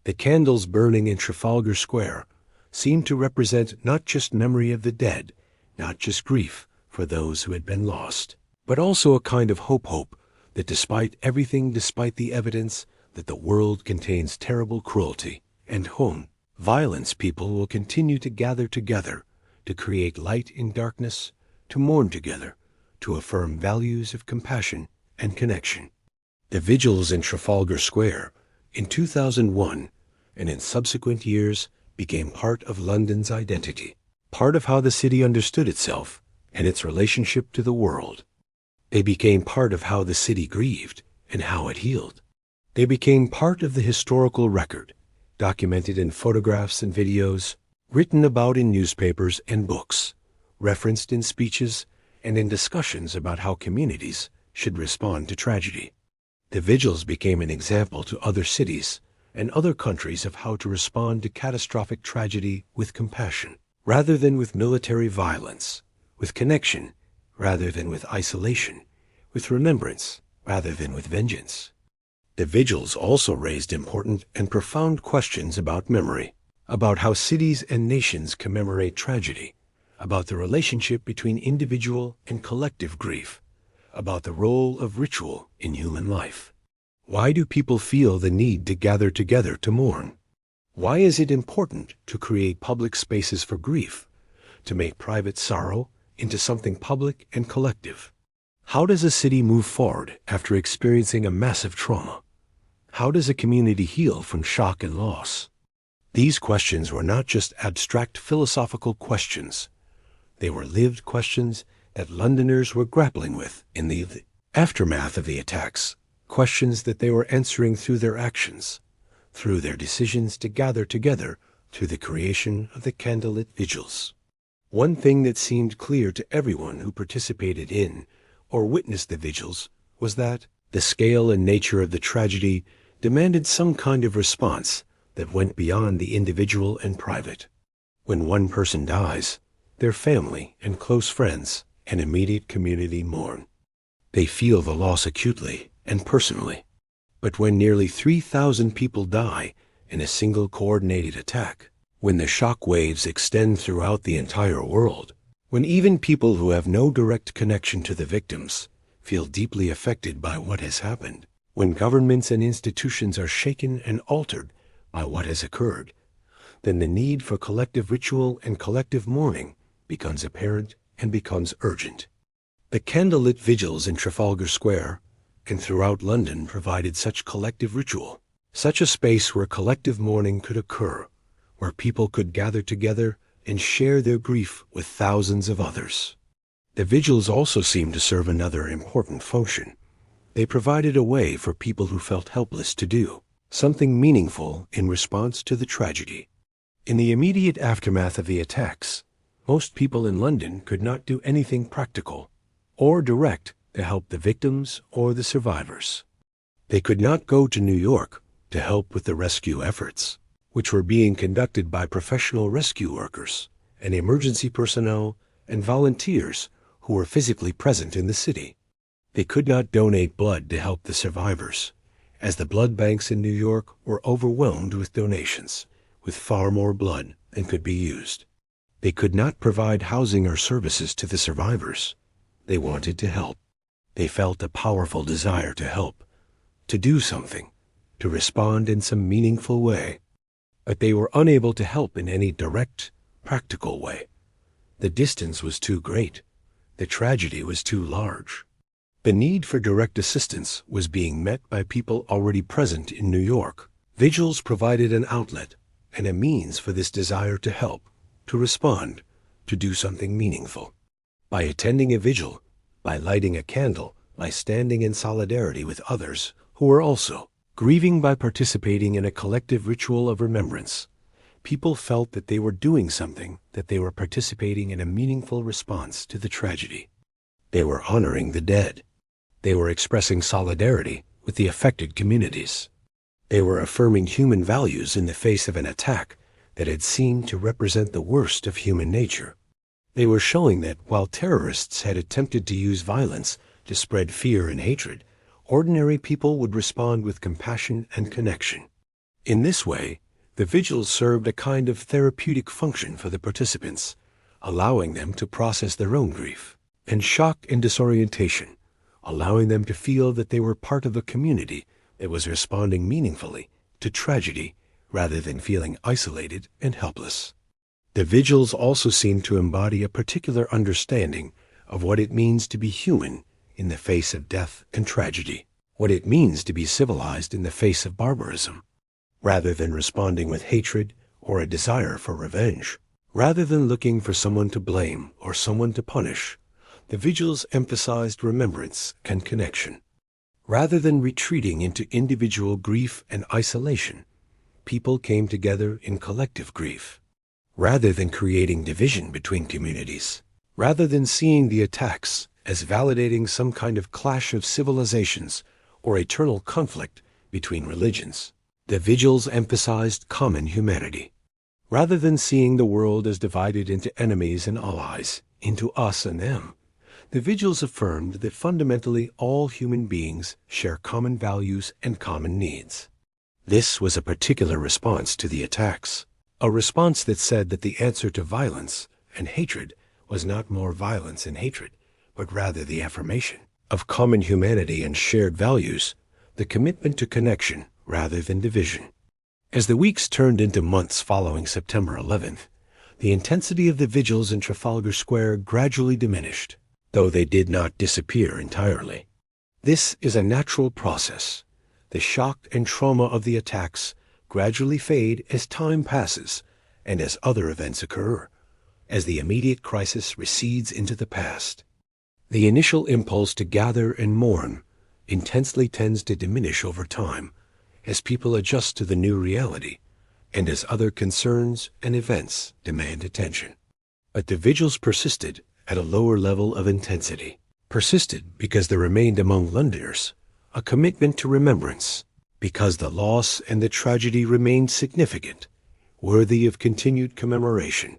The candles burning in Trafalgar Square seemed to represent not just memory of the dead, not just grief for those who had been lost, but also a kind of hope that despite everything, despite the evidence that the world contains terrible cruelty and violence, people will continue to gather together, to create light in darkness, to mourn together, to affirm values of compassion and connection. The vigils in Trafalgar Square in 2001 and in subsequent years became part of London's identity, part of how the city understood itself and its relationship to the world. They became part of how the city grieved and how it healed. They became part of the historical record, documented in photographs and videos, written about in newspapers and books, referenced in speeches and in discussions about how communities should respond to tragedy. The vigils became an example to other cities and other countries of how to respond to catastrophic tragedy with compassion, rather than with military violence, with connection rather than with isolation, with remembrance rather than with vengeance. The vigils also raised important and profound questions about memory, about how cities and nations commemorate tragedy, about the relationship between individual and collective grief, about the role of ritual in human life. Why do people feel the need to gather together to mourn? Why is it important to create public spaces for grief, to make private sorrow into something public and collective? How does a city move forward after experiencing a massive trauma? How does a community heal from shock and loss? These questions were not just abstract philosophical questions. They were lived questions that Londoners were grappling with in the aftermath of the attacks, questions that they were answering through their actions, through their decisions to gather together, through the creation of the candlelit vigils. One thing that seemed clear to everyone who participated in or witnessed the vigils was that the scale and nature of the tragedy demanded some kind of response that went beyond the individual and private. When one person dies, their family and close friends and immediate community mourn. They feel the loss acutely and personally. But when nearly 3,000 people die in a single coordinated attack, when the shock waves extend throughout the entire world, when even people who have no direct connection to the victims feel deeply affected by what has happened, when governments and institutions are shaken and altered by what has occurred, then the need for collective ritual and collective mourning becomes apparent and becomes urgent. The candlelit vigils in Trafalgar Square and throughout London provided such collective ritual, such a space where collective mourning could occur, where people could gather together and share their grief with thousands of others. The vigils also seemed to serve another important function. They provided a way for people who felt helpless to do something meaningful in response to the tragedy. In the immediate aftermath of the attacks, most people in London could not do anything practical or direct to help the victims or the survivors. They could not go to New York to help with the rescue efforts, which were being conducted by professional rescue workers and emergency personnel and volunteers who were physically present in the city. They could not donate blood to help the survivors, as the blood banks in New York were overwhelmed with donations, with far more blood than could be used. They could not provide housing or services to the survivors. They wanted to help. They felt a powerful desire to help, to do something, to respond in some meaningful way. But they were unable to help in any direct, practical way. The distance was too great. The tragedy was too large. The need for direct assistance was being met by people already present in New York. Vigils provided an outlet and a means for this desire to help, to respond, to do something meaningful. By attending a vigil, by lighting a candle, by standing in solidarity with others who were also grieving, by participating in a collective ritual of remembrance, people felt that they were doing something, that they were participating in a meaningful response to the tragedy. They were honoring the dead. They were expressing solidarity with the affected communities. They were affirming human values in the face of an attack that had seemed to represent the worst of human nature. They were showing that while terrorists had attempted to use violence to spread fear and hatred, ordinary people would respond with compassion and connection. In this way, The vigils served a kind of therapeutic function for the participants, allowing them to process their own grief and shock and disorientation, allowing them to feel that they were part of a community that was responding meaningfully to tragedy rather than feeling isolated and helpless. The vigils also seemed to embody a particular understanding of what it means to be human in the face of death and tragedy, what it means to be civilized in the face of barbarism. Rather than responding with hatred or a desire for revenge, rather than looking for someone to blame or someone to punish, the vigils emphasized remembrance and connection. Rather than retreating into individual grief and isolation, people came together in collective grief. Rather than creating division between communities, rather than seeing the attacks as validating some kind of clash of civilizations or eternal conflict between religions, the vigils emphasized common humanity. Rather than seeing the world as divided into enemies and allies, into us and them, the vigils affirmed that fundamentally all human beings share common values and common needs. This was a particular response to the attacks, a response that said that the answer to violence and hatred was not more violence and hatred, but rather the affirmation of common humanity and shared values, the commitment to connection rather than division. As the weeks turned into months following September 11th, the intensity of the vigils in Trafalgar Square gradually diminished, though they did not disappear entirely. This is a natural process. The shock and trauma of the attacks gradually fade as time passes and as other events occur, as the immediate crisis recedes into the past. The initial impulse to gather and mourn intensely tends to diminish over time, as people adjust to the new reality, and as other concerns and events demand attention. But the vigils persisted at a lower level of intensity, persisted because there remained among Londoners a commitment to remembrance, because the loss and the tragedy remained significant, worthy of continued commemoration.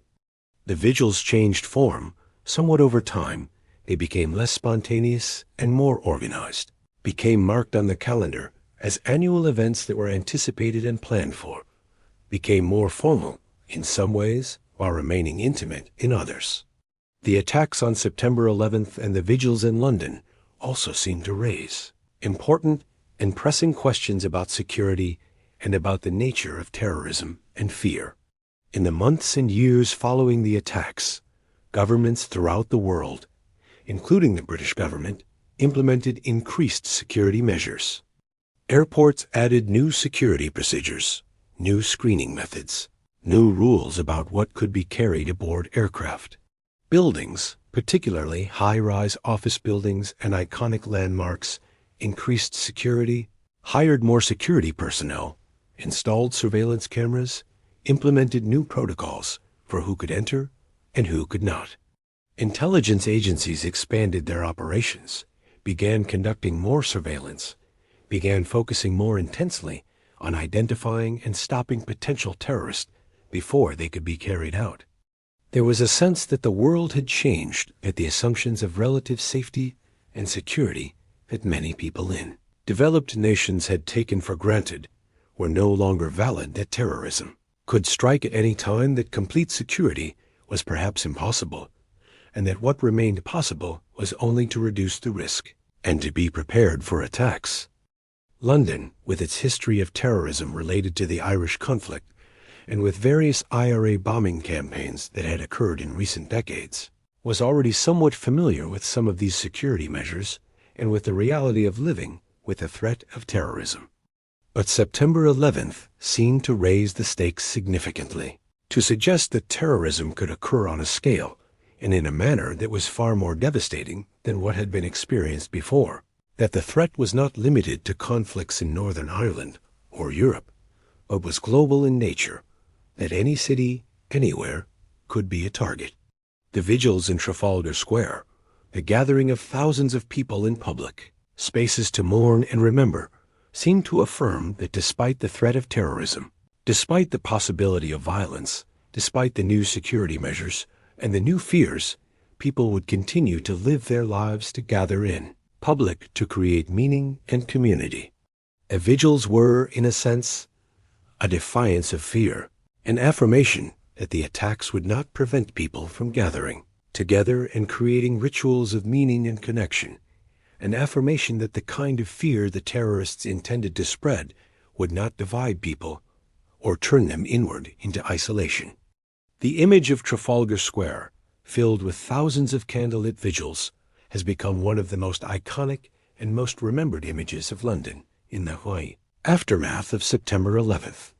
The vigils changed form somewhat over time. They became less spontaneous and more organized, became marked on the calendar as annual events that were anticipated and planned for, became more formal in some ways while remaining intimate in others. The attacks on September 11th and the vigils in London also seemed to raise important and pressing questions about security and about the nature of terrorism and fear. In the months and years following the attacks, governments throughout the world, including the British government, implemented increased security measures. Airports added new security procedures, new screening methods, new rules about what could be carried aboard aircraft. Buildings, particularly high-rise office buildings and iconic landmarks, increased security, hired more security personnel, installed surveillance cameras, implemented new protocols for who could enter and who could not. Intelligence agencies expanded their operations, began conducting more surveillance, began focusing more intensely on identifying and stopping potential terrorists before they could be carried out. There was a sense that the world had changed, that the assumptions of relative safety and security that many people in developed nations had taken for granted were no longer valid, that terrorism could strike at any time, that complete security was perhaps impossible, and that what remained possible was only to reduce the risk and to be prepared for attacks. London, with its history of terrorism related to the Irish conflict, and with various IRA bombing campaigns that had occurred in recent decades, was already somewhat familiar with some of these security measures and with the reality of living with the threat of terrorism. But September 11th seemed to raise the stakes significantly, to suggest that terrorism could occur on a scale and in a manner that was far more devastating than what had been experienced before, that the threat was not limited to conflicts in Northern Ireland or Europe, but was global in nature, that any city, anywhere, could be a target. The vigils in Trafalgar Square, the gathering of thousands of people in public, spaces to mourn and remember, seemed to affirm that despite the threat of terrorism, despite the possibility of violence, despite the new security measures and the new fears, people would continue to live their lives to gather in public to create meaning and community. Vigils were, in a sense, a defiance of fear, an affirmation that the attacks would not prevent people from gathering together and creating rituals of meaning and connection, an affirmation that the kind of fear the terrorists intended to spread would not divide people or turn them inward into isolation. The image of Trafalgar Square, filled with thousands of candlelit vigils, has become one of the most iconic and most remembered images of London in the aftermath of September 11th.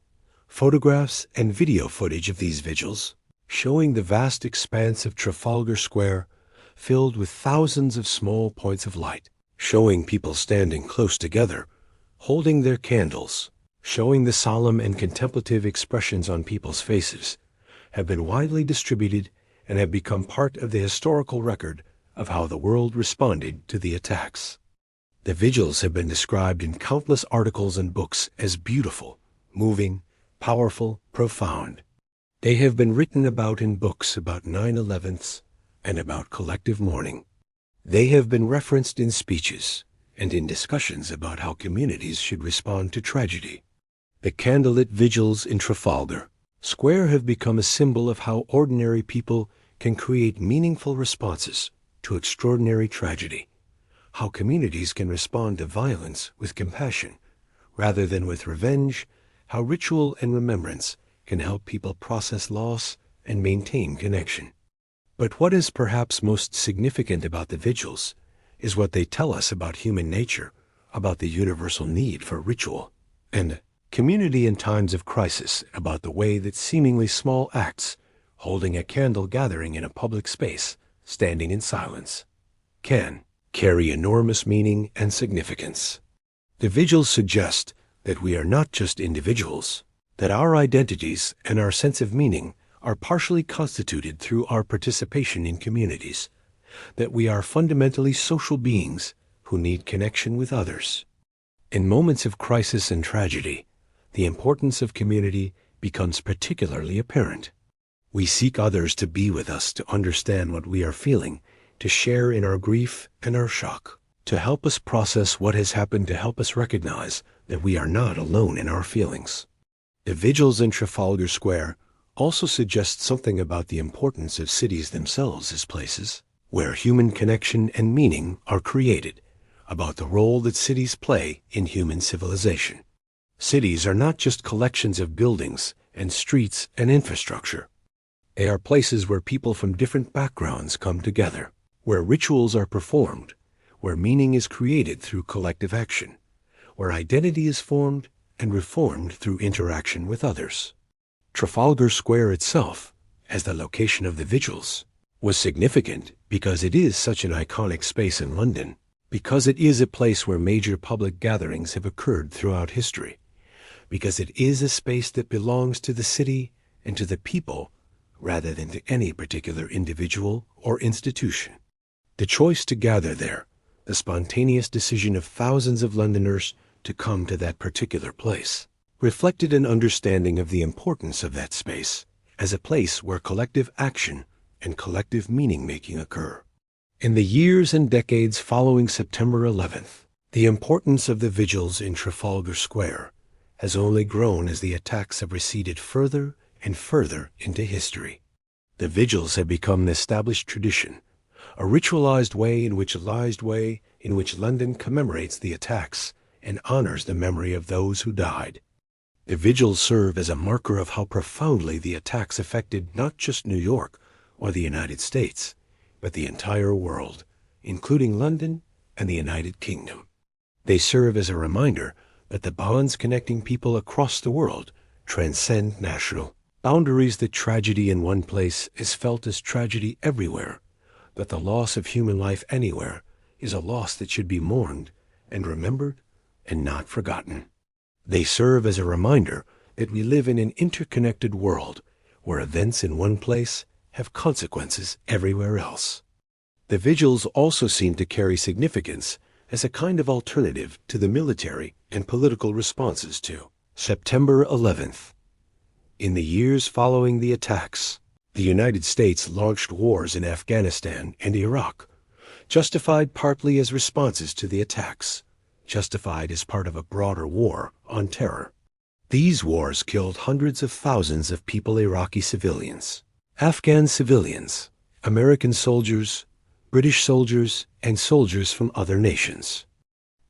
Photographs and video footage of these vigils, showing the vast expanse of Trafalgar Square filled with thousands of small points of light, showing people standing close together, holding their candles, showing the solemn and contemplative expressions on people's faces, have been widely distributed and have become part of the historical record of how the world responded to the attacks. The vigils have been described in countless articles and books as beautiful, moving, powerful, profound. They have been written about in books about 9/11s and about collective mourning. They have been referenced in speeches and in discussions about how communities should respond to tragedy. The candlelit vigils in Trafalgar Square have become a symbol of how ordinary people can create meaningful responses to extraordinary tragedy, how communities can respond to violence with compassion rather than with revenge, how ritual and remembrance can help people process loss and maintain connection. But what is perhaps most significant about the vigils is what they tell us about human nature, about the universal need for ritual, and community in times of crisis, about the way that seemingly small acts, holding a candle, gathering in a public space, standing in silence, can carry enormous meaning and significance. The vigils suggest that we are not just individuals, that our identities and our sense of meaning are partially constituted through our participation in communities, that we are fundamentally social beings who need connection with others. In moments of crisis and tragedy, the importance of community becomes particularly apparent. We seek others to be with us, to understand what we are feeling, to share in our grief and our shock, to help us process what has happened, to help us recognize that we are not alone in our feelings. The vigils in Trafalgar Square also suggest something about the importance of cities themselves as places where human connection and meaning are created, about the role that cities play in human civilization. Cities are not just collections of buildings and streets and infrastructure. They are places where people from different backgrounds come together, where rituals are performed, where meaning is created through collective action, where identity is formed and reformed through interaction with others. Trafalgar Square itself, as the location of the vigils, was significant because it is such an iconic space in London, because it is a place where major public gatherings have occurred throughout history, because it is a space that belongs to the city and to the people rather than to any particular individual or institution. The choice to gather there, the spontaneous decision of thousands of Londoners to come to that particular place, reflected an understanding of the importance of that space as a place where collective action and collective meaning-making occur. In the years and decades following September 11th, the importance of the vigils in Trafalgar Square has only grown as the attacks have receded further and further into history. The vigils have become an established tradition, a ritualized way in which London commemorates the attacks and honors the memory of those who died. The vigils serve as a marker of how profoundly the attacks affected not just New York or the United States, but the entire world, including London and the United Kingdom. They serve as a reminder that the bonds connecting people across the world transcend national boundaries, that tragedy in one place is felt as tragedy everywhere, that the loss of human life anywhere is a loss that should be mourned and remembered and not forgotten. They serve as a reminder that we live in an interconnected world where events in one place have consequences everywhere else. The vigils also seem to carry significance as a kind of alternative to the military and political responses to September 11th. In the years following the attacks, the United States launched wars in Afghanistan and Iraq, justified partly as responses to the attacks, justified as part of a broader war on terror. These wars killed hundreds of thousands of people, Iraqi civilians, Afghan civilians, American soldiers, British soldiers, and soldiers from other nations.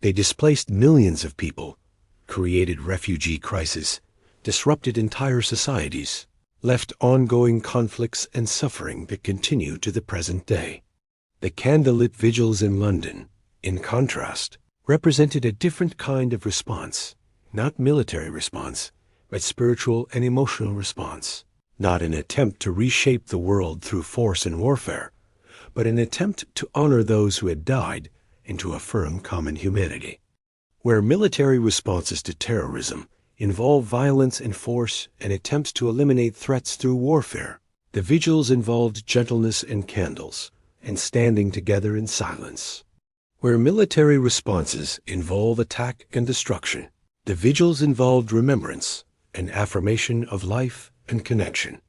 They displaced millions of people, created refugee crises, disrupted entire societies, left ongoing conflicts and suffering that continue to the present day. The candlelit vigils in London, in contrast, represented a different kind of response, not military response, but spiritual and emotional response, not an attempt to reshape the world through force and warfare, but an attempt to honor those who had died and to affirm common humanity. Where military responses to terrorism involve violence and force and attempts to eliminate threats through warfare, the vigils involved gentleness and candles, and standing together in silence. Where military responses involve attack and destruction, the vigils involved remembrance and affirmation of life and connection.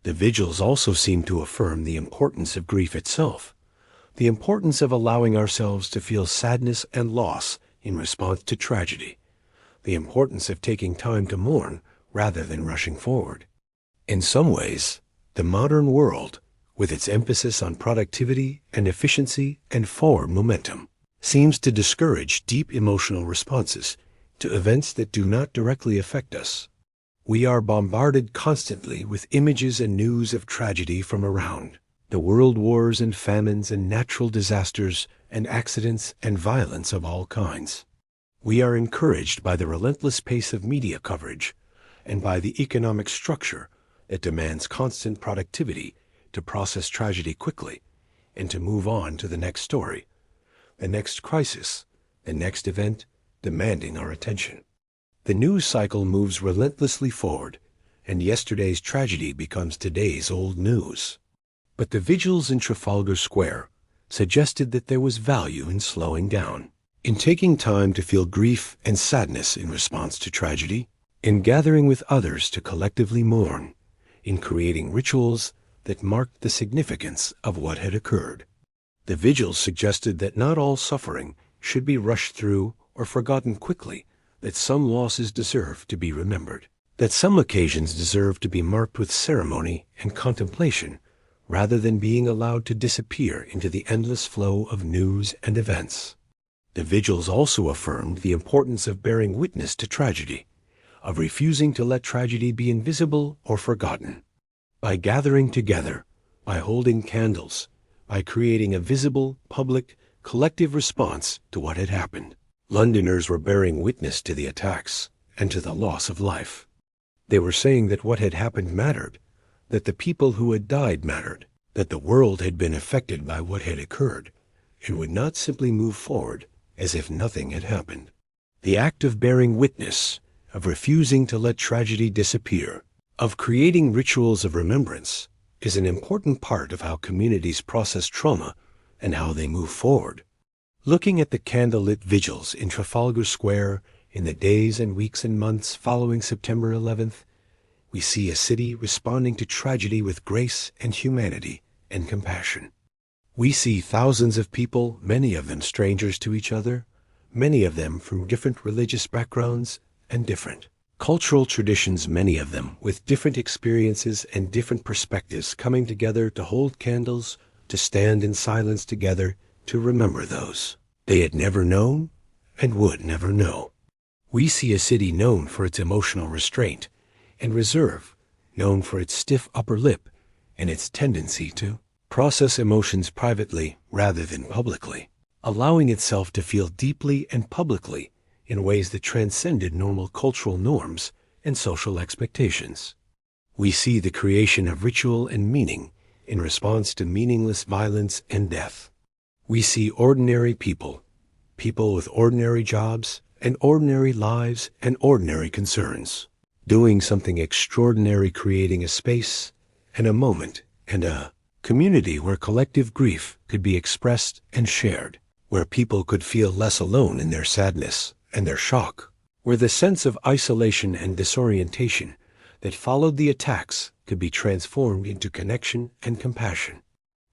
The vigils also seem to affirm the importance of grief itself, the importance of allowing ourselves to feel sadness and loss in response to tragedy, the importance of taking time to mourn rather than rushing forward. In some ways, the modern world, with its emphasis on productivity and efficiency and forward momentum, seems to discourage deep emotional responses to events that do not directly affect us. We are bombarded constantly with images and news of tragedy from around, the world wars and famines and natural disasters and accidents and violence of all kinds. We are encouraged by the relentless pace of media coverage and by the economic structure that demands constant productivity to process tragedy quickly and to move on to the next story, the next crisis, the next event demanding our attention. The news cycle moves relentlessly forward, and yesterday's tragedy becomes today's old news. But the vigils in Trafalgar Square suggested that there was value in slowing down, in taking time to feel grief and sadness in response to tragedy, in gathering with others to collectively mourn, in creating rituals that marked the significance of what had occurred. The vigils suggested that not all suffering should be rushed through or forgotten quickly, that some losses deserve to be remembered, that some occasions deserve to be marked with ceremony and contemplation rather than being allowed to disappear into the endless flow of news and events. The vigils also affirmed the importance of bearing witness to tragedy, of refusing to let tragedy be invisible or forgotten. By gathering together, by holding candles, by creating a visible, public, collective response to what had happened, Londoners were bearing witness to the attacks and to the loss of life. They were saying that what had happened mattered, that the people who had died mattered, that the world had been affected by what had occurred, and would not simply move forward as if nothing had happened. The act of bearing witness, of refusing to let tragedy disappear, of creating rituals of remembrance, is an important part of how communities process trauma and how they move forward. Looking at the candlelit vigils in Trafalgar Square in the days and weeks and months following September 11th, we see a city responding to tragedy with grace and humanity and compassion. We see thousands of people, many of them strangers to each other, many of them from different religious backgrounds and different cultural traditions, many of them with different experiences and different perspectives coming together to hold candles, to stand in silence together, to remember those they had never known and would never know. We see a city known for its emotional restraint and reserve, known for its stiff upper lip and its tendency to process emotions privately rather than publicly, allowing itself to feel deeply and publicly in ways that transcended normal cultural norms and social expectations. We see the creation of ritual and meaning in response to meaningless violence and death. We see ordinary people, people with ordinary jobs and ordinary lives and ordinary concerns, doing something extraordinary, creating a space and a moment and a community where collective grief could be expressed and shared, where people could feel less alone in their sadness and their shock, where the sense of isolation and disorientation that followed the attacks could be transformed into connection and compassion.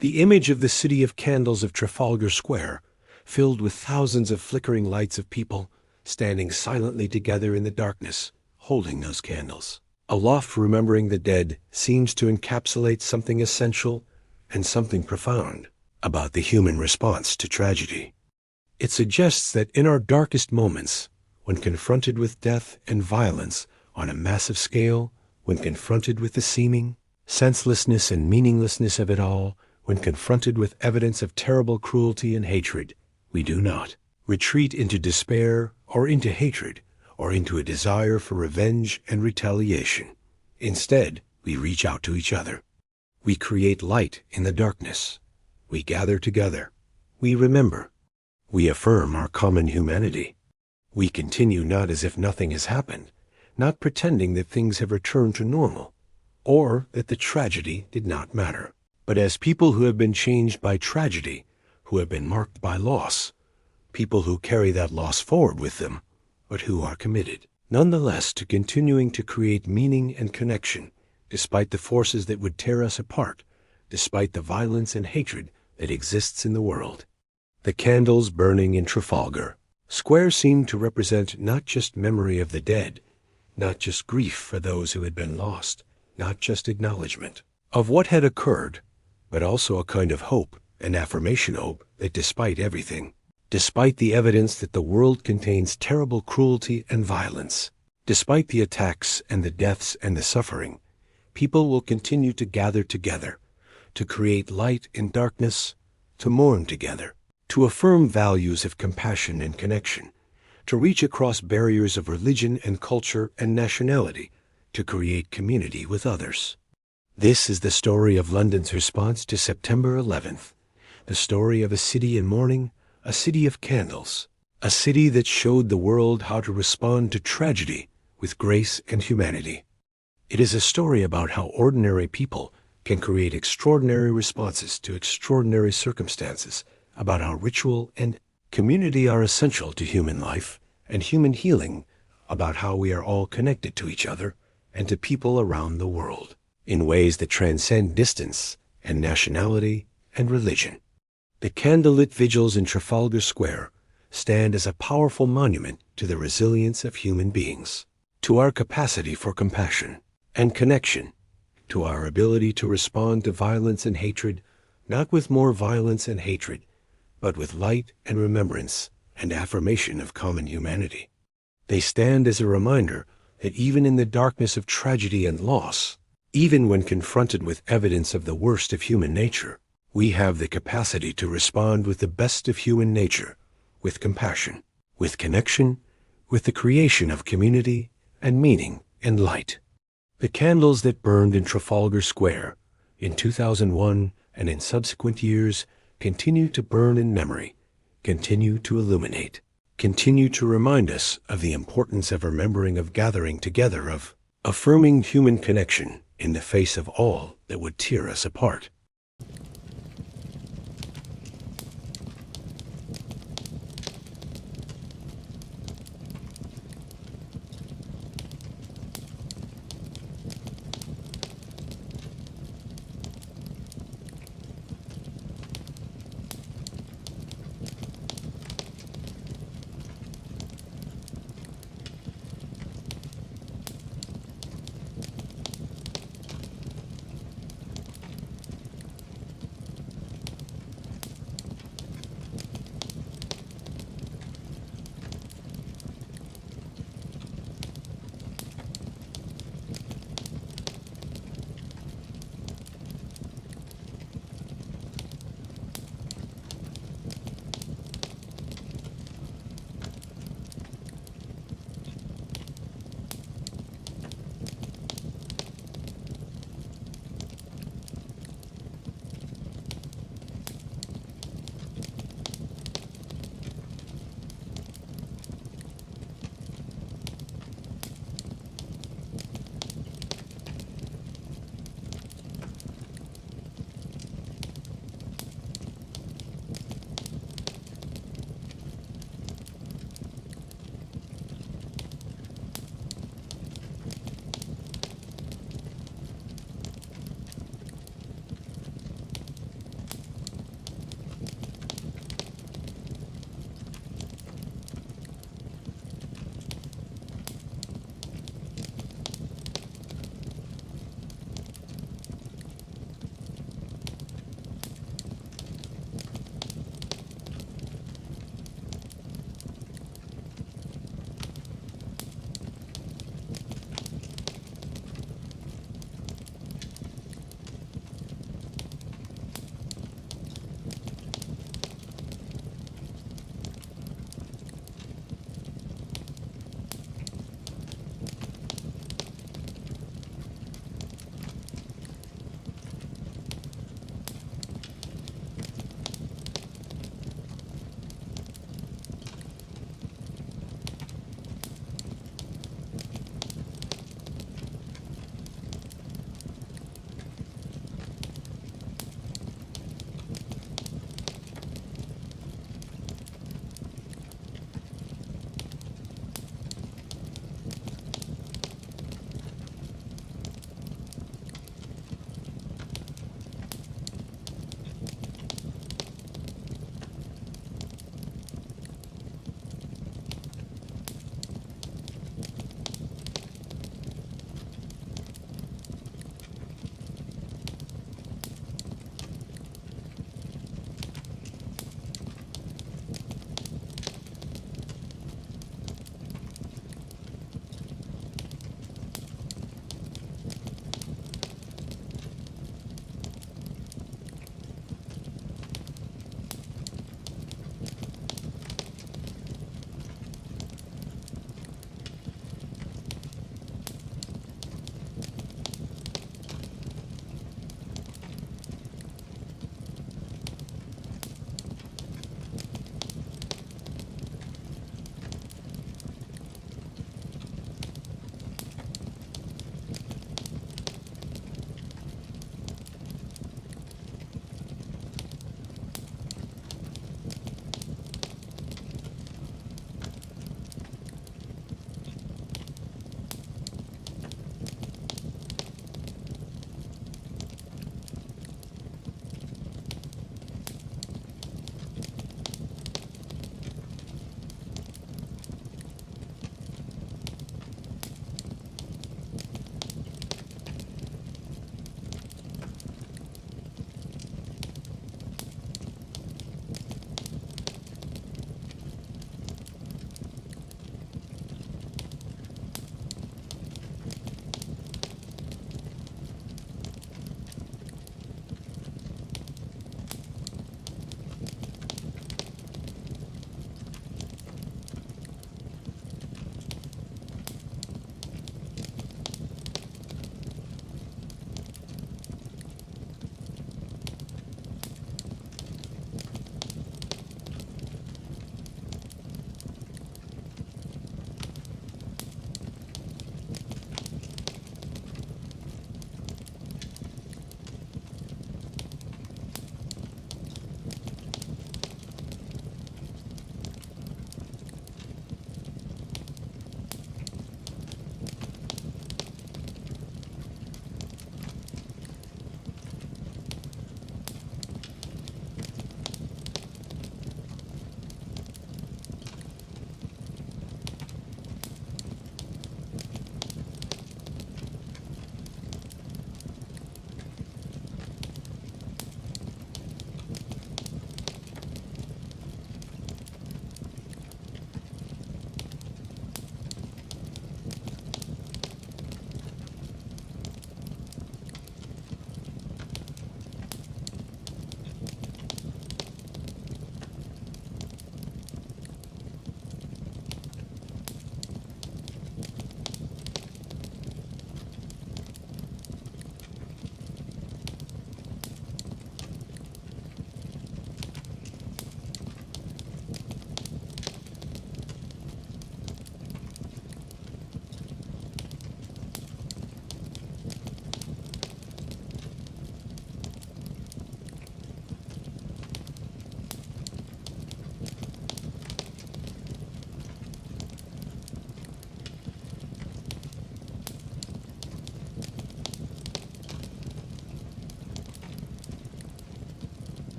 The image of the City of Candles of Trafalgar Square, filled with thousands of flickering lights of people standing silently together in the darkness, holding those candles. Aloft, remembering the dead seems to encapsulate something essential and something profound about the human response to tragedy. It suggests that in our darkest moments, when confronted with death and violence on a massive scale, when confronted with the seeming senselessness and meaninglessness of it all, when confronted with evidence of terrible cruelty and hatred, we do not retreat into despair or into hatred or into a desire for revenge and retaliation. Instead, we reach out to each other. We create light in the darkness. We gather together. We remember. We affirm our common humanity. We continue not as if nothing has happened, not pretending that things have returned to normal, or that the tragedy did not matter, but as people who have been changed by tragedy, who have been marked by loss, people who carry that loss forward with them, but who are committed, nonetheless, to continuing to create meaning and connection, despite the forces that would tear us apart, despite the violence and hatred that exists in the world. The candles burning in Trafalgar Square seemed to represent not just memory of the dead, not just grief for those who had been lost, not just acknowledgement of what had occurred, but also a kind of hope, an affirmation hope that despite everything, despite the evidence that the world contains terrible cruelty and violence, despite the attacks and the deaths and the suffering, people will continue to gather together, to create light in darkness, to mourn together, to affirm values of compassion and connection, to reach across barriers of religion and culture and nationality, to create community with others. This is the story of London's response to September 11th, the story of a city in mourning, a city of candles, a city that showed the world how to respond to tragedy with grace and humanity. It is a story about how ordinary people can create extraordinary responses to extraordinary circumstances, about how ritual and community are essential to human life and human healing, about how we are all connected to each other and to people around the world in ways that transcend distance and nationality and religion. The candlelit vigils in Trafalgar Square stand as a powerful monument to the resilience of human beings, to our capacity for compassion and connection, to our ability to respond to violence and hatred, not with more violence and hatred, but with light and remembrance and affirmation of common humanity. They stand as a reminder that even in the darkness of tragedy and loss, even when confronted with evidence of the worst of human nature, we have the capacity to respond with the best of human nature, with compassion, with connection, with the creation of community and meaning and light. The candles that burned in Trafalgar Square in 2001 and in subsequent years continue to burn in memory, continue to illuminate, continue to remind us of the importance of remembering, of gathering together, of affirming human connection in the face of all that would tear us apart.